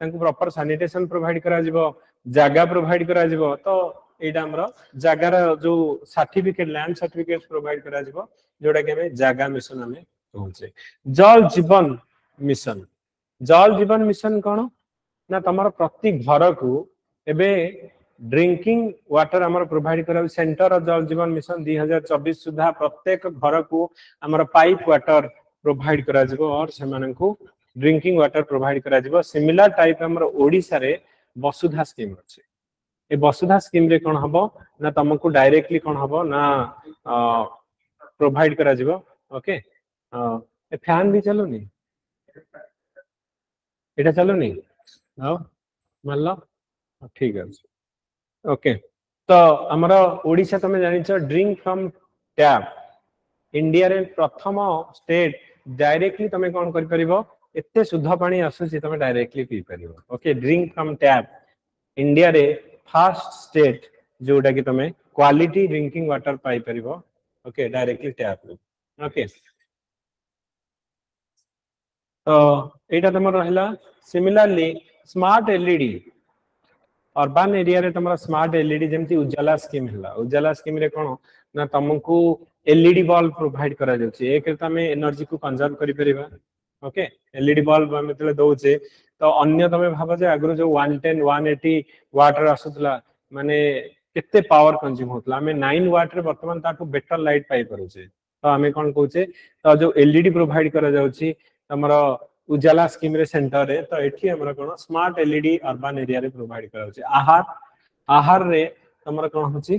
तांको प्रॉपर सैनिटेशन प्रोवाइड करा जिवो जागा प्रोवाइड करा जिवो तो एटा हमर जागार जो सर्टिफिकेट लैंड सर्टिफिकेट प्रोवाइड करा जिवो जोडा कि हमें जागा मिशन हमें कहूचे जल जीवन मिशन कोन ना तमर प्रति घर को एबे ड्रिंकिंग वाटर हमर प्रोवाइड करा सेंटर ऑफ जल जीवन मिशन 2024 सुधा प्रत्येक घर को हमर पाइप वाटर प्रोवाइड करा जिवो और सेमानन को ड्रिंकिंग वाटर प्रोवाइड करा जिवो सिमिलर टाइप हमर ओडिसा रे वसुधा स्कीम अछि ए वसुधा स्कीम रे कोन हबो ना तुमको डायरेक्टली कोन हबो ना प्रोवाइड करा जिवो ओके ए फैन भी चलुनी एटा चलुनी हां मानलो ठीक है ओके तो हमर ओडिसा तमे जानि छ ड्रिंक फ्रॉम टैप इंडिया रे प्रथम स्टेट डायरेक्टली तमे कोन कर परिबो एते शुद्ध पानी आसुची तमे डायरेक्टली पी परिबो okay drink from tap India रे फर्स्ट स्टेट जोटा कि तमे क्वालिटी ड्रिंकिंग वाटर पाई परिबो ओके डायरेक्टली टैप ओके तो एटा तमर रहला similarly smart LED urban area रे तमरा स्मार्ट एलईडी जेमति उजाला स्कीम हला उजाला स्कीम रे कोन ना तुमको एलईडी बल्ब प्रोवाइड करा जाउची एक तमे एनर्जी को कंजर्व करि परिबा ओके एलईडी बल्ब हम तले दोचे तो अन्य तमे भाबा जे अग्रो जो 110 180 वाट रे आसुतला माने केते पावर कंज्यूम होतला हमें 9 वाट रे वर्तमान ताटू बेटर लाइट पाई परुचे तो हमें कोन कहूचे तो जो एलईडी प्रोवाइड करा जाउची तमरा उजाला स्कीम रे सेंटर रे तो एठी हमरा कोन स्मार्ट एलईडी अर्बन एरिया रे प्रोवाइड करा होची आहार रे तमरा कोन होची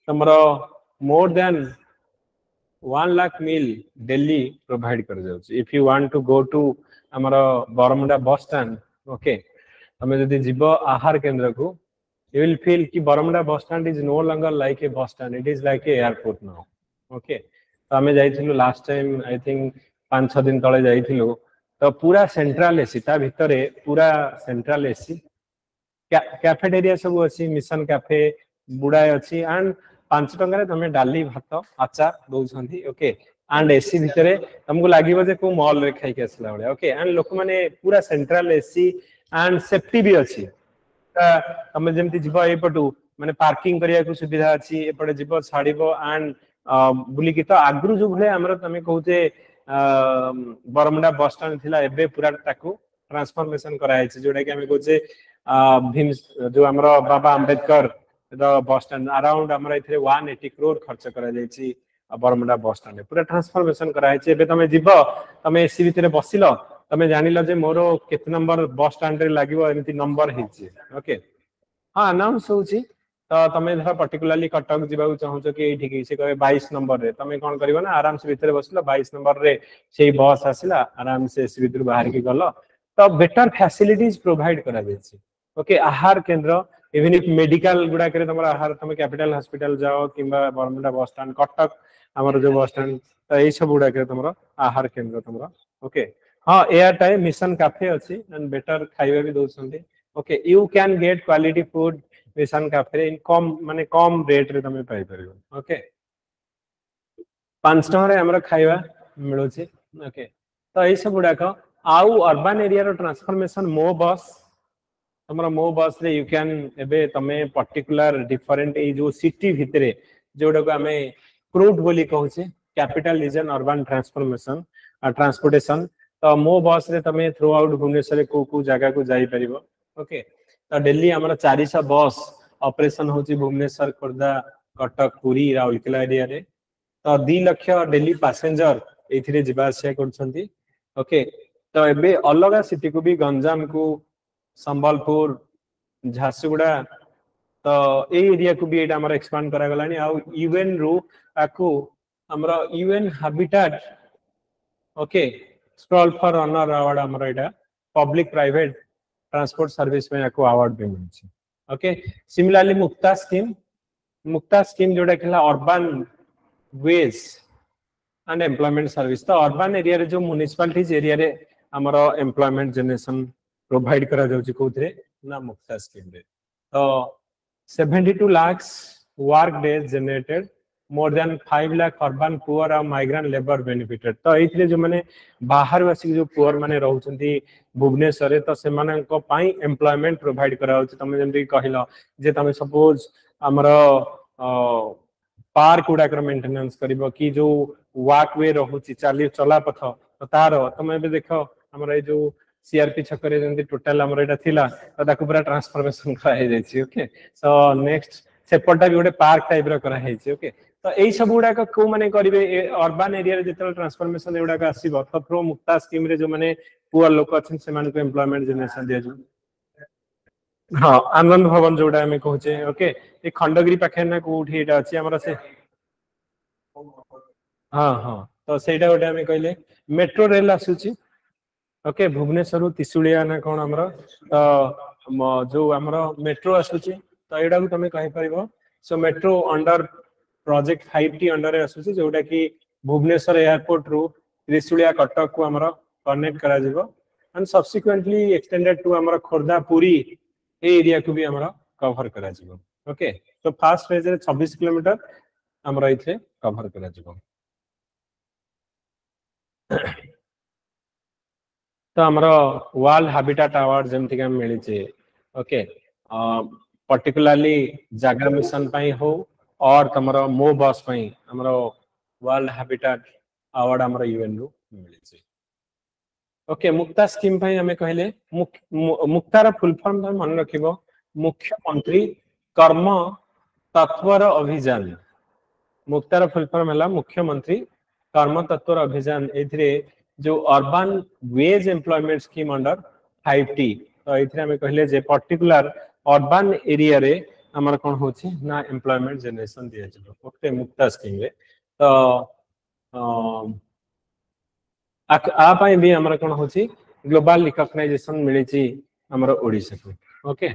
तमरा more than 1 lakh meal daily provide कर जाउची if you want to go to हमरा बरमुंडा बस स्टैंड ओके हमें जदी जीवो आहार केंद्र को यू विल फील कि Baramunda bus stand is no longer like a bus stand it is like a airport now okay तो हमें जाइथिलु लास्ट टाइम आई थिंक 5-6 दिन तळे जाइथिलु तो पूरा सेंट्रल एसी ता भितरे पूरा सेंट्रल एसी कैफेटेरिया सब अछि मिशन कैफे बुडाय अछि एंड 5 टंका रे तमे डाली भात आचार दोछंती ओके एंड एसी भितरे तुमको लागिबो जे को मॉल रे खाइ के असला बळे ओके एंड लोक माने पूरा सेंट्रल एसी एंड सेफ्टी भी अछि तमे जेमति जिबो ए पटू माने पार्किंग करिया को सुविधा अछि एपटे जिबो छाडीबो एंड बुली की तो आगरु जो भले हमरा तमे कहूते बरमुंडा बस स्टैंड थिला एबे पूरा ताकू ट्रांसफॉर्मेशन कराय छै जोडा कि हमें कहूचे भीम जो हमरा बाबा अंबेडकर बस स्टैंड अराउंड हमरा इथरे 180 करोड़ खर्च करा जायछि बरमुंडा बस स्टैंड पूरा ट्रांसफॉर्मेशन कराय छै एबे तमे जिबो तमे एसी भितरे बसिलो तमे जानिलो जे मोरो केत नंबर बस स्टैंड रे लागिवो एमिति नंबर हिची ओके हां अनाउंस होची तो तमे धर पर्टिकुलरली कटक जीवा चाहूचो कि एठी कि से कहे 22 नंबर रे तमे कोन करिवो ना आराम से भितरे बसलो 22 नंबर रे सेही बस आसिला आराम से एसी भितर बाहर के गलो तो बेटर फैसिलिटीज प्रोवाइड करा जायछि ओके आहार केंद्र इवन इफ मेडिकल गुडा करे तमरा आहार तमे कैपिटल हॉस्पिटल जाओ किबा बरमुंडा बस स्टैंड कटक हमर जो बस स्टैंड तो एई सब गुडा करे तमरा आहार केंद्र तमरा ओके हां एयर टाइम मिशन कैफे अछि एंड बेटर खाइबा भी दोछंती okay you can get quality food mission cafe in कम माने कम रेट रे तमे पाई परिबो ओके 5 टका रे हमरा खाइबा मिलो छी ओके तो एई सब गुडा को आउ अर्बन एरिया रो ट्रांसफॉर्मेशन मो बस हमरा मो बस रे यू कैन एबे तमे पर्टिकुलर डिफरेंट ए जो सिटी भितरे जोडा को हमें क्रूट बोली कहू छी capital region urban transformation transportation तो मो बस रे तमे थ्रू आउट भुवनेश्वर को जगह को जाई परिबो ओके तो दिल्ली हमरा 400 बस ऑपरेशन होची भुवनेश्वर खोर्धा कटक पुरी राउरकेला एरिया रे तो 2 लाख दिल्ली पैसेंजर एथिरे जिबा आसे करछंती ओके तो एबे अलगा सिटी को भी गंजाम को संबलपुर झारसुगुड़ा तो ए एरिया को भी एटा हमरा एक्सपांड करा गलानी आ यूएन रो आको हमरा UN habitat okay scroll for honour award हमरा एटा पब्लिक प्राइवेट ट्रांसपोर्ट सर्विस में आको अवार्ड भी मिलछि ओके सिमिलरली मुक्ता स्कीम जोडा केला urban wage and employment service तो अर्बन एरिया रे जो म्युनिसिपलिटीज एरिया रे हमरा एम्प्लॉयमेंट जनरेशन प्रोवाइड करा जाउछि कोथरे ना मुक्ता स्कीम रे तो 72 lakh work days generated, more than 5 lakh urban poor और migrant labor benefited। तो एथिरे जो माने बाहर वासी जो पुअर माने रहउछंती भुवनेश्वर रे तो सेमानक पाई एम्प्लॉयमेंट प्रोवाइड कराउछ। तमे जेंति कहिलो जे तमे सपोज हमर पार्क गुडाकर मेंटेनेंस करिवो कि जो वॉक वे रहउछि चाली चला पथ तो तार तमे बे देखो हमर ए जो सीआरपी छकरे जेंति टोटल हमर एटा थिला तो ताकू पूरा ट्रांसफॉर्मेशन करा हे जायछि। ओके सो नेक्स्ट सेपटा भी गोटे पार्क टाइप रो करा हे छि। ओके तो एई सब गुडा को माने करिवे अर्बन एरिया रे जेतल ट्रांसफॉर्मेशन एगुडा का आसीबो तो थ्रो मुक्ता स्कीम रे जो माने पुअर लोक अछन से माने को एम्प्लॉयमेंट जनरेशन दिया जो। हाँ आनंद भवन जोडा हमें कहूचे। ओके ए खंडगिरी पाखे ना कोठी एटा अछि हमरा से। हाँ हाँ तो सेटा गोटे हमें कहले मेट्रो रेल आसुची। ओके भुवनेश्वर त्रिशूलिया ना कोन हमरा तो जो हमरा मेट्रो आसुची तो एडा को तमे कहि परिबो। So metro under project 5T under आसुची जोटा कि भुवनेश्वर एयरपोर्ट रु त्रिशूलिया कटक को हमरा कनेक्ट करा जिवो एंड सब्सिक्वेंटली एक्सटेंडेड टू हमरा खोरदा पुरी ए एरिया को भी हमरा कवर करा जिवो। ओके तो फर्स्ट फेज रे 26 किलोमीटर हमरा इथे कवर करा जिवो। तो हमरा वर्ल्ड हैबिटेट अवार्ड जेमति के मिली छे। ओके पर्टिकुलरली जागा मिशन पई हो और तमरो मो बस पई हमरा वर्ल्ड हैबिटेट अवार्ड हमरा यूएन रो मिली छे। ओके मुक्ता स्कीम पई हमें कहले मुक्तार फुल फॉर्म त मन रखिबो मुख्यमंत्री कर्म तत्पर अभियान। मुक्तार फुल फॉर्म हला मुख्यमंत्री कर्म तत्पर अभियान। एथिरे जो urban veg employment scheme under 5T तो एथिरे हमें कहले जे पर्टिकुलर अर्बन एरिया रे हमर कोन होछि ना एम्प्लॉयमेंट जनरेशन दिया जलो। ओके मुक्ता स्कीम रे तो आ पाई भी हमर कोन होछि ग्लोबल रिकॉग्नाइजेशन मिली छि हमर ओडिसा को। ओके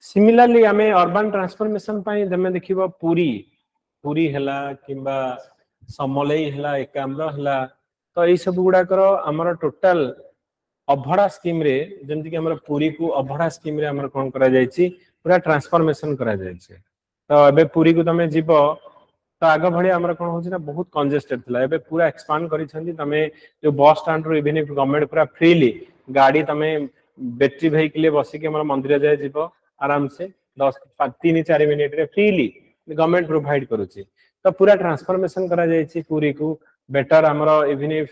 सिमिलरली हमें अर्बन ट्रांसफॉर्मेशन पाई जमे देखिबो पुरी पुरी हला किबा समलई हला एकाम्र हला तो ए सब गुडा करो हमर टोटल अभड़ा स्कीम रे जेंति कि हमर पुरी को अभड़ा स्कीम रे हमर कोन करा जाय छि पूरा ट्रांसफॉर्मेशन करा जाय छि। तो एबे पुरी को तमे जीवो तो आग भले हमर कोन होछि ना बहुत कंजेस्टेड थिला एबे पूरा एक्सपांड करि छथि। तमे जो बस स्टैंड रो इवन गवर्नमेंट पूरा फ्रीली गाड़ी तमे बैटरी व्हीकल बसी के हमर मंदिर जाय जीवो आराम से 10-3-4 मिनिट रे फ्रीली गवर्नमेंट प्रोवाइड करूची। तो पूरा ट्रांसफॉर्मेशन करा जाय छि पुरी को बेटर हमरो इवन इफ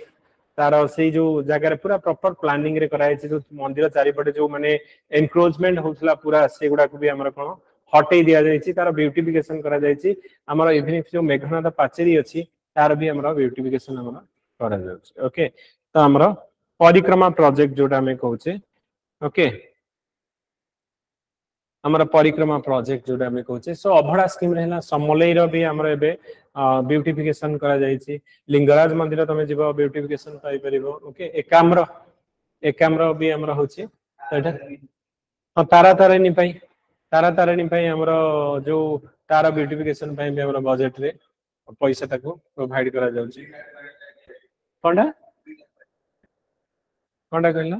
तार से जो जगह पूरा प्रॉपर प्लानिंग रे कराय छि। जो मंदिर चारिपटे जो माने एनक्रोचमेंट होथला पूरा से गुडा को भी हमर कोन हटे दिया जाय छि तार ब्यूटिफिकेशन करा जाय छि। हमर इवन इफ जो मेघनाथ पाचेरी अछि तार भी हमर ब्यूटिफिकेशन हमर करा जाय छि। ओके तो हमर परिक्रमा प्रोजेक्ट जोटा में कहूचे। ओके हमर परिक्रमा प्रोजेक्ट जोटा में कहूचे। सो अभड़ा स्कीम रहला समलई रो भी हमर एबे ब्यूटिफिकेशन करा जाय छि। लिंगराज मंदिर तमे जीवो ब्यूटिफिकेशन पाई परिबो। ओके एकाम्र भी हमर होछि तो एटा तारा तारिणी पाई हमर जो तारा ब्यूटिफिकेशन पाई भी हमर बजट रे पैसा ताको प्रोवाइड करा जाउ छि। कोंडा कहला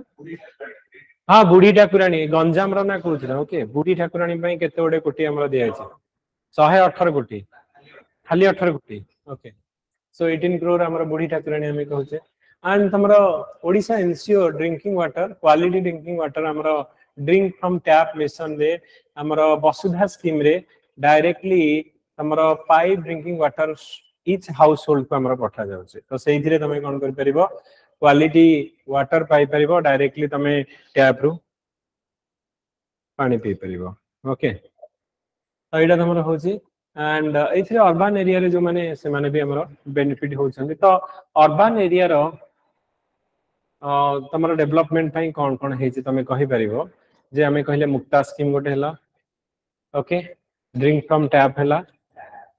हाँ बुढ़ी ठाकुराणी गंजाम रो ना कहउछला। ओके बुढ़ी ठाकुराणी पई केते ओडे कोटी हमरा दिया छि 118 कोटी खाली 18 कोटी। ओके सो 18 करोड़ हमरा बुढ़ी ठाकुराणी हमें कहउछे। एंड हमरा Odisha ensure drinking water quality drinking water हमरा ड्रिंक फ्रॉम टैप मिशन रे हमरा वसुधा स्कीम रे डायरेक्टली हमरा 5 drinking water each house hold को हमरा पठा जाउ छै। तो सेहि रे तमे कोन कर परिबो क्वालिटी वाटर पाई परिबो डायरेक्टली तमे टैप रु पानी पी परिबो। ओके तो एटा हमर होछि एंड एथिरे अर्बन एरिया रे जो माने से माने भी हमर बेनिफिट होछन। तो अर्बन एरिया रो तमर डेवलपमेंट पई कोन कोन हे छै तमे कहि परिबो जे हमें कहले मुक्ता स्कीम गोटे हला। ओके ड्रिंक फ्रॉम टैप हला।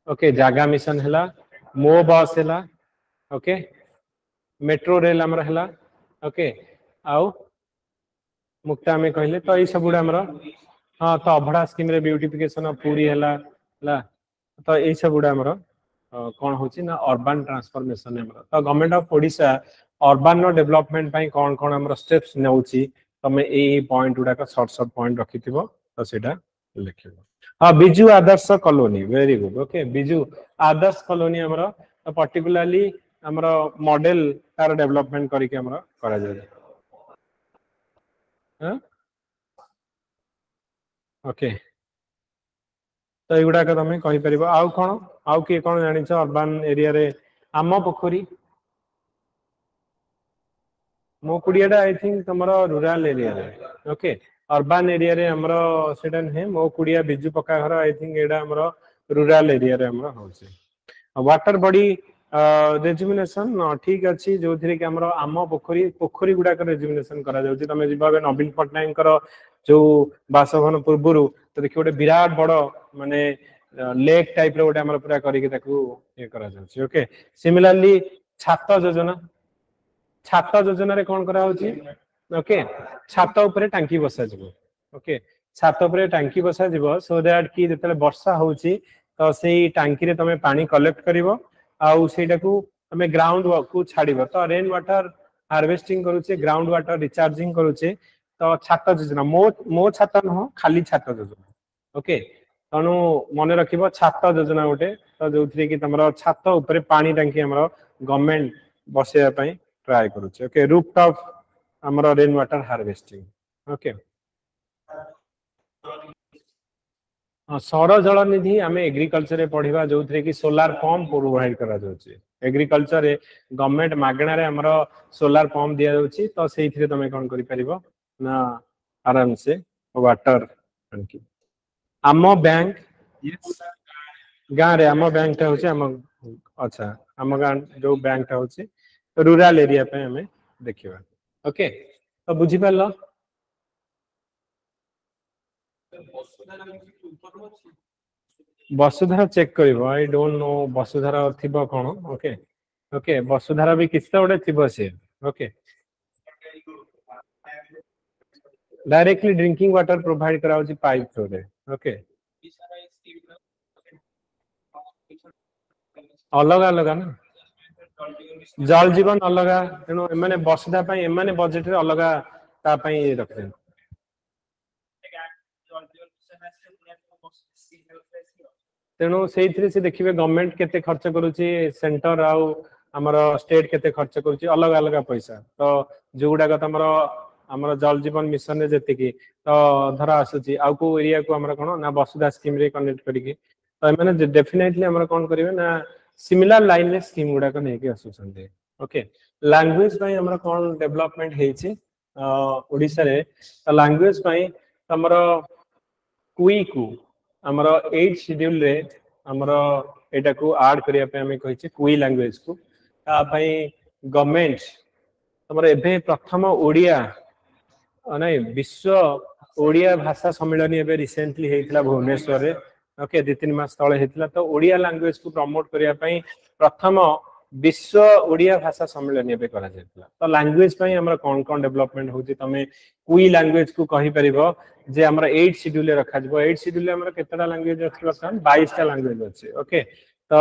ओके जागा मिशन हला मो बस हला। ओके मेट्रो रेल हमर हला। ओके आउ मुक्ता में कहले तो ई सब गुडा हमर हाँ तो अभड़ा स्कीम रे ब्यूटिफिकेशन पूरी हला तो ई सब गुडा हमर कोन होछि ना अर्बन ट्रांसफॉर्मेशन हमर। तो गवर्नमेंट ऑफ ओडिशा अर्बन नो डेवलपमेंट पई कोन कोन हमर स्टेप्स नेउछि तमे ए पॉइंट गुडा का शॉर्ट पॉइंट रखिथिबो तो सेटा लिखिबो हाँ Biju Adarsh colony very good okay Biju Adarsh colony हमरो पर्टिकुलरली हमरो मॉडल तार डेवलपमेंट करिके हमरो करा जाय हां ओके तो एगुडा का तमे कहि परिबो आउ कोन आउ के कोन जानि छ अर्बन एरिया रे आम पोखरी मो कुडियाडा आई थिंक तमरो रूरल एरिया रे ओके अर्बन एरिया रे हमरो सेटा नै मो कुडिया बिजु पक्का घर आई थिंक एडा हमरो रूरल एरिया रे हमरो होছে वाटर बॉडी रेजुमिनेशन ठीक अछि जो थिरे कि हमरो आम पोखरी पोखरी गुडा कर रेजुमिनेशन करा जाउछि तमे जिबाबे नवीन पटनायक कर जो बासभवन पूर्वरु तो देखि ओटे विराट बड़ो माने लेक टाइप रो ओटे हमरो पूरा करी के ताकू ये करा जाउछि ओके सिमिलरली छात योजना रे कोन करा होछि ओके छात ऊपर टांकी बसा जबो ओके छात ऊपर टांकी बसा जबो सो दैट कि जेतले वर्षा होछि तो सेही टांकी रे तमे पानी कलेक्ट करिवो आउ सेटा को तमे ग्राउंड को छाड़िबो तो रेन वाटर हार्वेस्टिंग करूचे ग्राउंड वाटर रिचार्जिंग करूचे तो छात योजना मो छात न खाली छात योजना ओके तनु मने रखिबो छात योजना गोटे तो जोथि कि तमरो छात ऊपर पानी टांकी हमरो गवर्नमेंट बसेया पई ट्राई करूचे ओके रूफटॉप हमरो रेन वाटर हार्वेस्टिंग ओके सौर जल निधि आम एग्रीकल्चर रे पढ़िबा जो थे कि सोलार पंप प्रोवाइड करा जाउची एग्रीकल्चर रे गवर्नमेंट मागणा रे हमरो सोलार पंप दिया जाउची तो सेही थरे तमे कोन करि परिबो ना आराम से वाटर टंकी आम बैंक गाँ रे आम बैंक ता होची आम अच्छा आम गाँ जो बैंक ता होची रूरल एरिया पे हमें देखिबा ओके तो बुझी पालो वसुधारा चेक करिवो आई डोंट नो वसुधारा थिबो कोन ओके ओके वसुधारा भी किछता ओडे थिबो से okay directly drinking water provide कराउची पाइप थ्रू रे ओके अलग अलग ना जल जीवन अलग तेणु एमाने वसुधा पई एमाने बजेट रे अलग ता पई रखते तेणु से से देखिए गवर्नमेंट केते खर्च करूची सेंटर आउ हमर स्टेट केते खर्च करूची अलग अलग पैसा तो जोगुडा का तमरो हमर जल जीवन मिशन रे जति की तो धरा आसुची आउ को एरिया को हमर कोन ना वसुधा स्कीम रे कनेक्ट करिके तो माने डेफिनेटली हमर कोन करिवे ना सिमिलर लाइन रे स्कीम गुडा को नेके आसुछन्ते ओके लैंग्वेज पई हमर कोन डेवलपमेंट हेछि ओडिसा रे लैंग्वेज पई हमर कुई को हमर 8 शेड्यूल रे हमर एटा को ऐड करिया पे हमें कहिछि कुई लैंग्वेज को ता पई गवर्नमेंट हमर एबे प्रथम ओडिया नै विश्व ओडिया भाषा सम्मेलन एबे रिसेंटली हेइतला भुवनेश्वर रे ओके 2-3 मास तळे हेइतला तो ओडिया लैंग्वेज को प्रमोट करिया पई प्रथम विश्व ओडिया भाषा सम्मेलन एबे करा जेतला तो लैंग्वेज पई हमरा कोन डेवलपमेंट होची तमे कुई लैंग्वेज को कहि परिबो जे हमरा 8 शेड्यूल रे रखा जबो 8 शेड्यूल रे हमरा केतटा लैंग्वेज अछि बसन 22 टा लैंग्वेज अछि ओके तो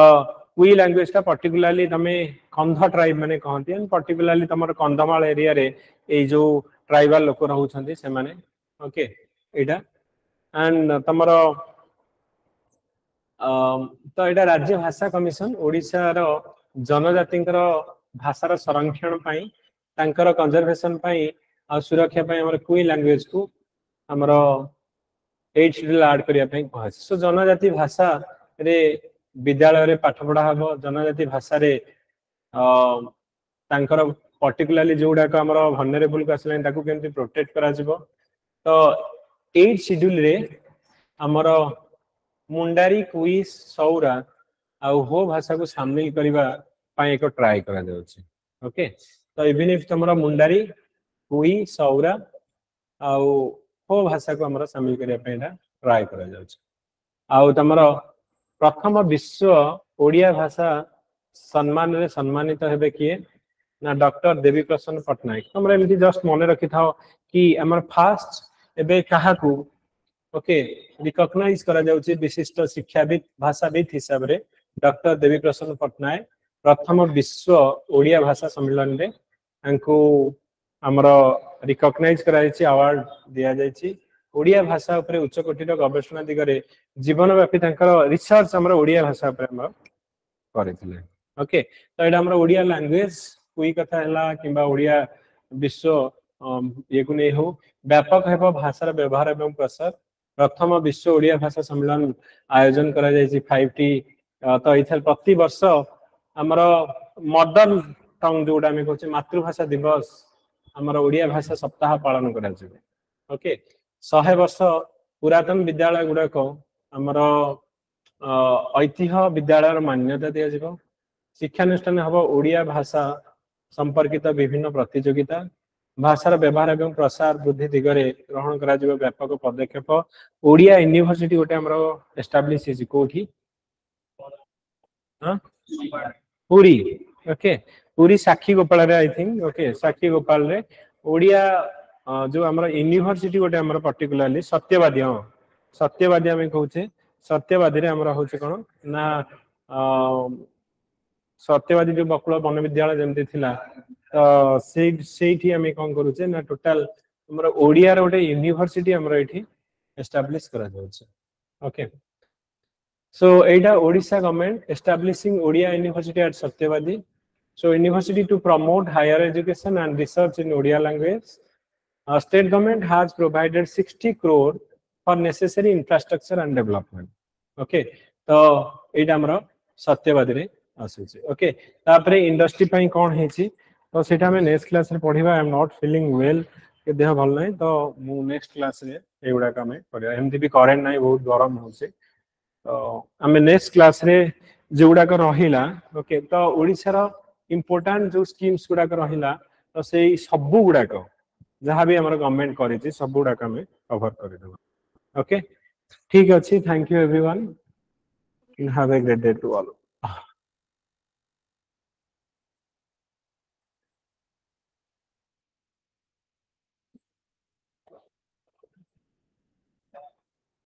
कुई लैंग्वेज का पर्टिकुलरली तमे कंध ट्राइब माने कहंती एंड पर्टिकुलरली तमर कंधमाल एरिया रे ए जो ट्राइबल लोक रहउछन्ती से माने ओके एटा एंड तमर तो एटा राज्य भाषा कमिशन ओडिसा रो जनजातिंकर भाषार संरक्षण पई तांकर कंजर्वेशन पई आ सुरक्षा पई हमर कुई लैंग्वेज को हमर 8 शेड्यूल ऐड करिया पई कहछ सो जनजाति भाषा रे विद्यालय रे पाठ पढ़ा हबो जनजाति भाषा रे तांकर पर्टिकुलरली जोडा का हमर वनरेबल क्लास लाइन ताकू केमति प्रोटेक्ट करा जिवो तो 8 शेड्यूल रे हमर मुंडारी कुई सौरा आ हो भाषा को शामिल करिबा पई एक ट्राई करा जाउची ओके तो इवन इफ तमरा मुंडारी कुई सौरा आ हो भाषा को हमरा शामिल करिया पई ट्राई करा जाउची आ तमरा प्रथम विश्व ओडिया भाषा सम्मान रे सम्मानित हेबे किए ना डॉक्टर देवी प्रसन्न पटनायक हमरा एमती जस्ट मने रखि थाओ कि हमर फास्ट एबे काहा को ओके रिकॉग्नाइज करा जाउची विशिष्ट शिक्षाविद भाषाविद हिसाब रे डॉक्टर देवी प्रसन्न पटनायक प्रथम विश्व ओडिया भाषा सम्मेलन रे अंको हमरो रिकॉग्नाइज कराइछि अवार्ड दिया जाइछि ओडिया भाषा उपरे उच्च कोटिर गवेषणा दिगरे जीवनव्यापी तांकर रिसर्च हमर ओडिया भाषा उपरे हमर करिथिले ओके तो एटा हमर ओडिया लैंग्वेज कोई कथा हला किबा ओडिया विश्व ये को नै हो व्यापक हेबो भाषार व्यवहार एवं प्रसार प्रथम विश्व ओडिया भाषा सम्मेलन आयोजन करा जायछि 5टी तो इथल प्रति वर्ष हमर मदर टंग जोडा में कहछ मातृभाषा दिवस हमर ओडिया भाषा सप्ताह पालन करा जाय ओके 100 वर्ष पुरातन विद्यालय गुडा को हमर ऐतिह्य विद्यालय मान्यता दिया जिवो शिक्षानुष्ठान हबो ओडिया भाषा संपर्कित विभिन्न प्रतियोगिता भाषार व्यवहार एवं प्रसार वृद्धि दिगरे ग्रहण करा जिवो व्यापक पदक्षेप ओडिया यूनिवर्सिटी गोटे हमर एस्टैब्लिश हिजि कोठी हां पुरी ओके पुरी साक्षी गोपाल रे आई थिंक ओके साक्षी गोपाल रे ओडिया जो हमर यूनिवर्सिटी गोटे हमर पर्टिकुलरली सत्यवादी हां सत्यवादी हम कहूचे सत्यवादी रे हमर होचे कोन ना सत्यवादी जो बकुल वन विद्यालय जेमती थिला तो सेठी हम कोन करूचे ना टोटल हमर ओडिया रे गोटे यूनिवर्सिटी हमर एठी एस्टैब्लिश करा जाउचे okay so Etah Odisha government establishing Odia University at Satyavadi so university to promote higher education and research in Odia language state government has provided 60 crore for necessary infrastructure and development okay तो एटा हमर सत्यवादी रे आसुची okay तापरे industry पई कोन हेची तो सेटा में नेक्स्ट क्लास रे पढिबा I am not feeling well के देह भल नै तो मु नेक्स्ट क्लास रे एगुडा का में पढिबा एमती भी करेंट नै बहुत गरम होचे तो आमे नेक्स्ट क्लास रे जोडा को रहिला ओके तो ओडिसा रो इंपोर्टेंट जो स्कीम्स गुडा को रहिला तो सेई सब गुडा को जहां भी हमर गवर्नमेंट करिछि सब गुडा का में कवर करि देबा ओके ठीक अछि thank you everyone have a great day to all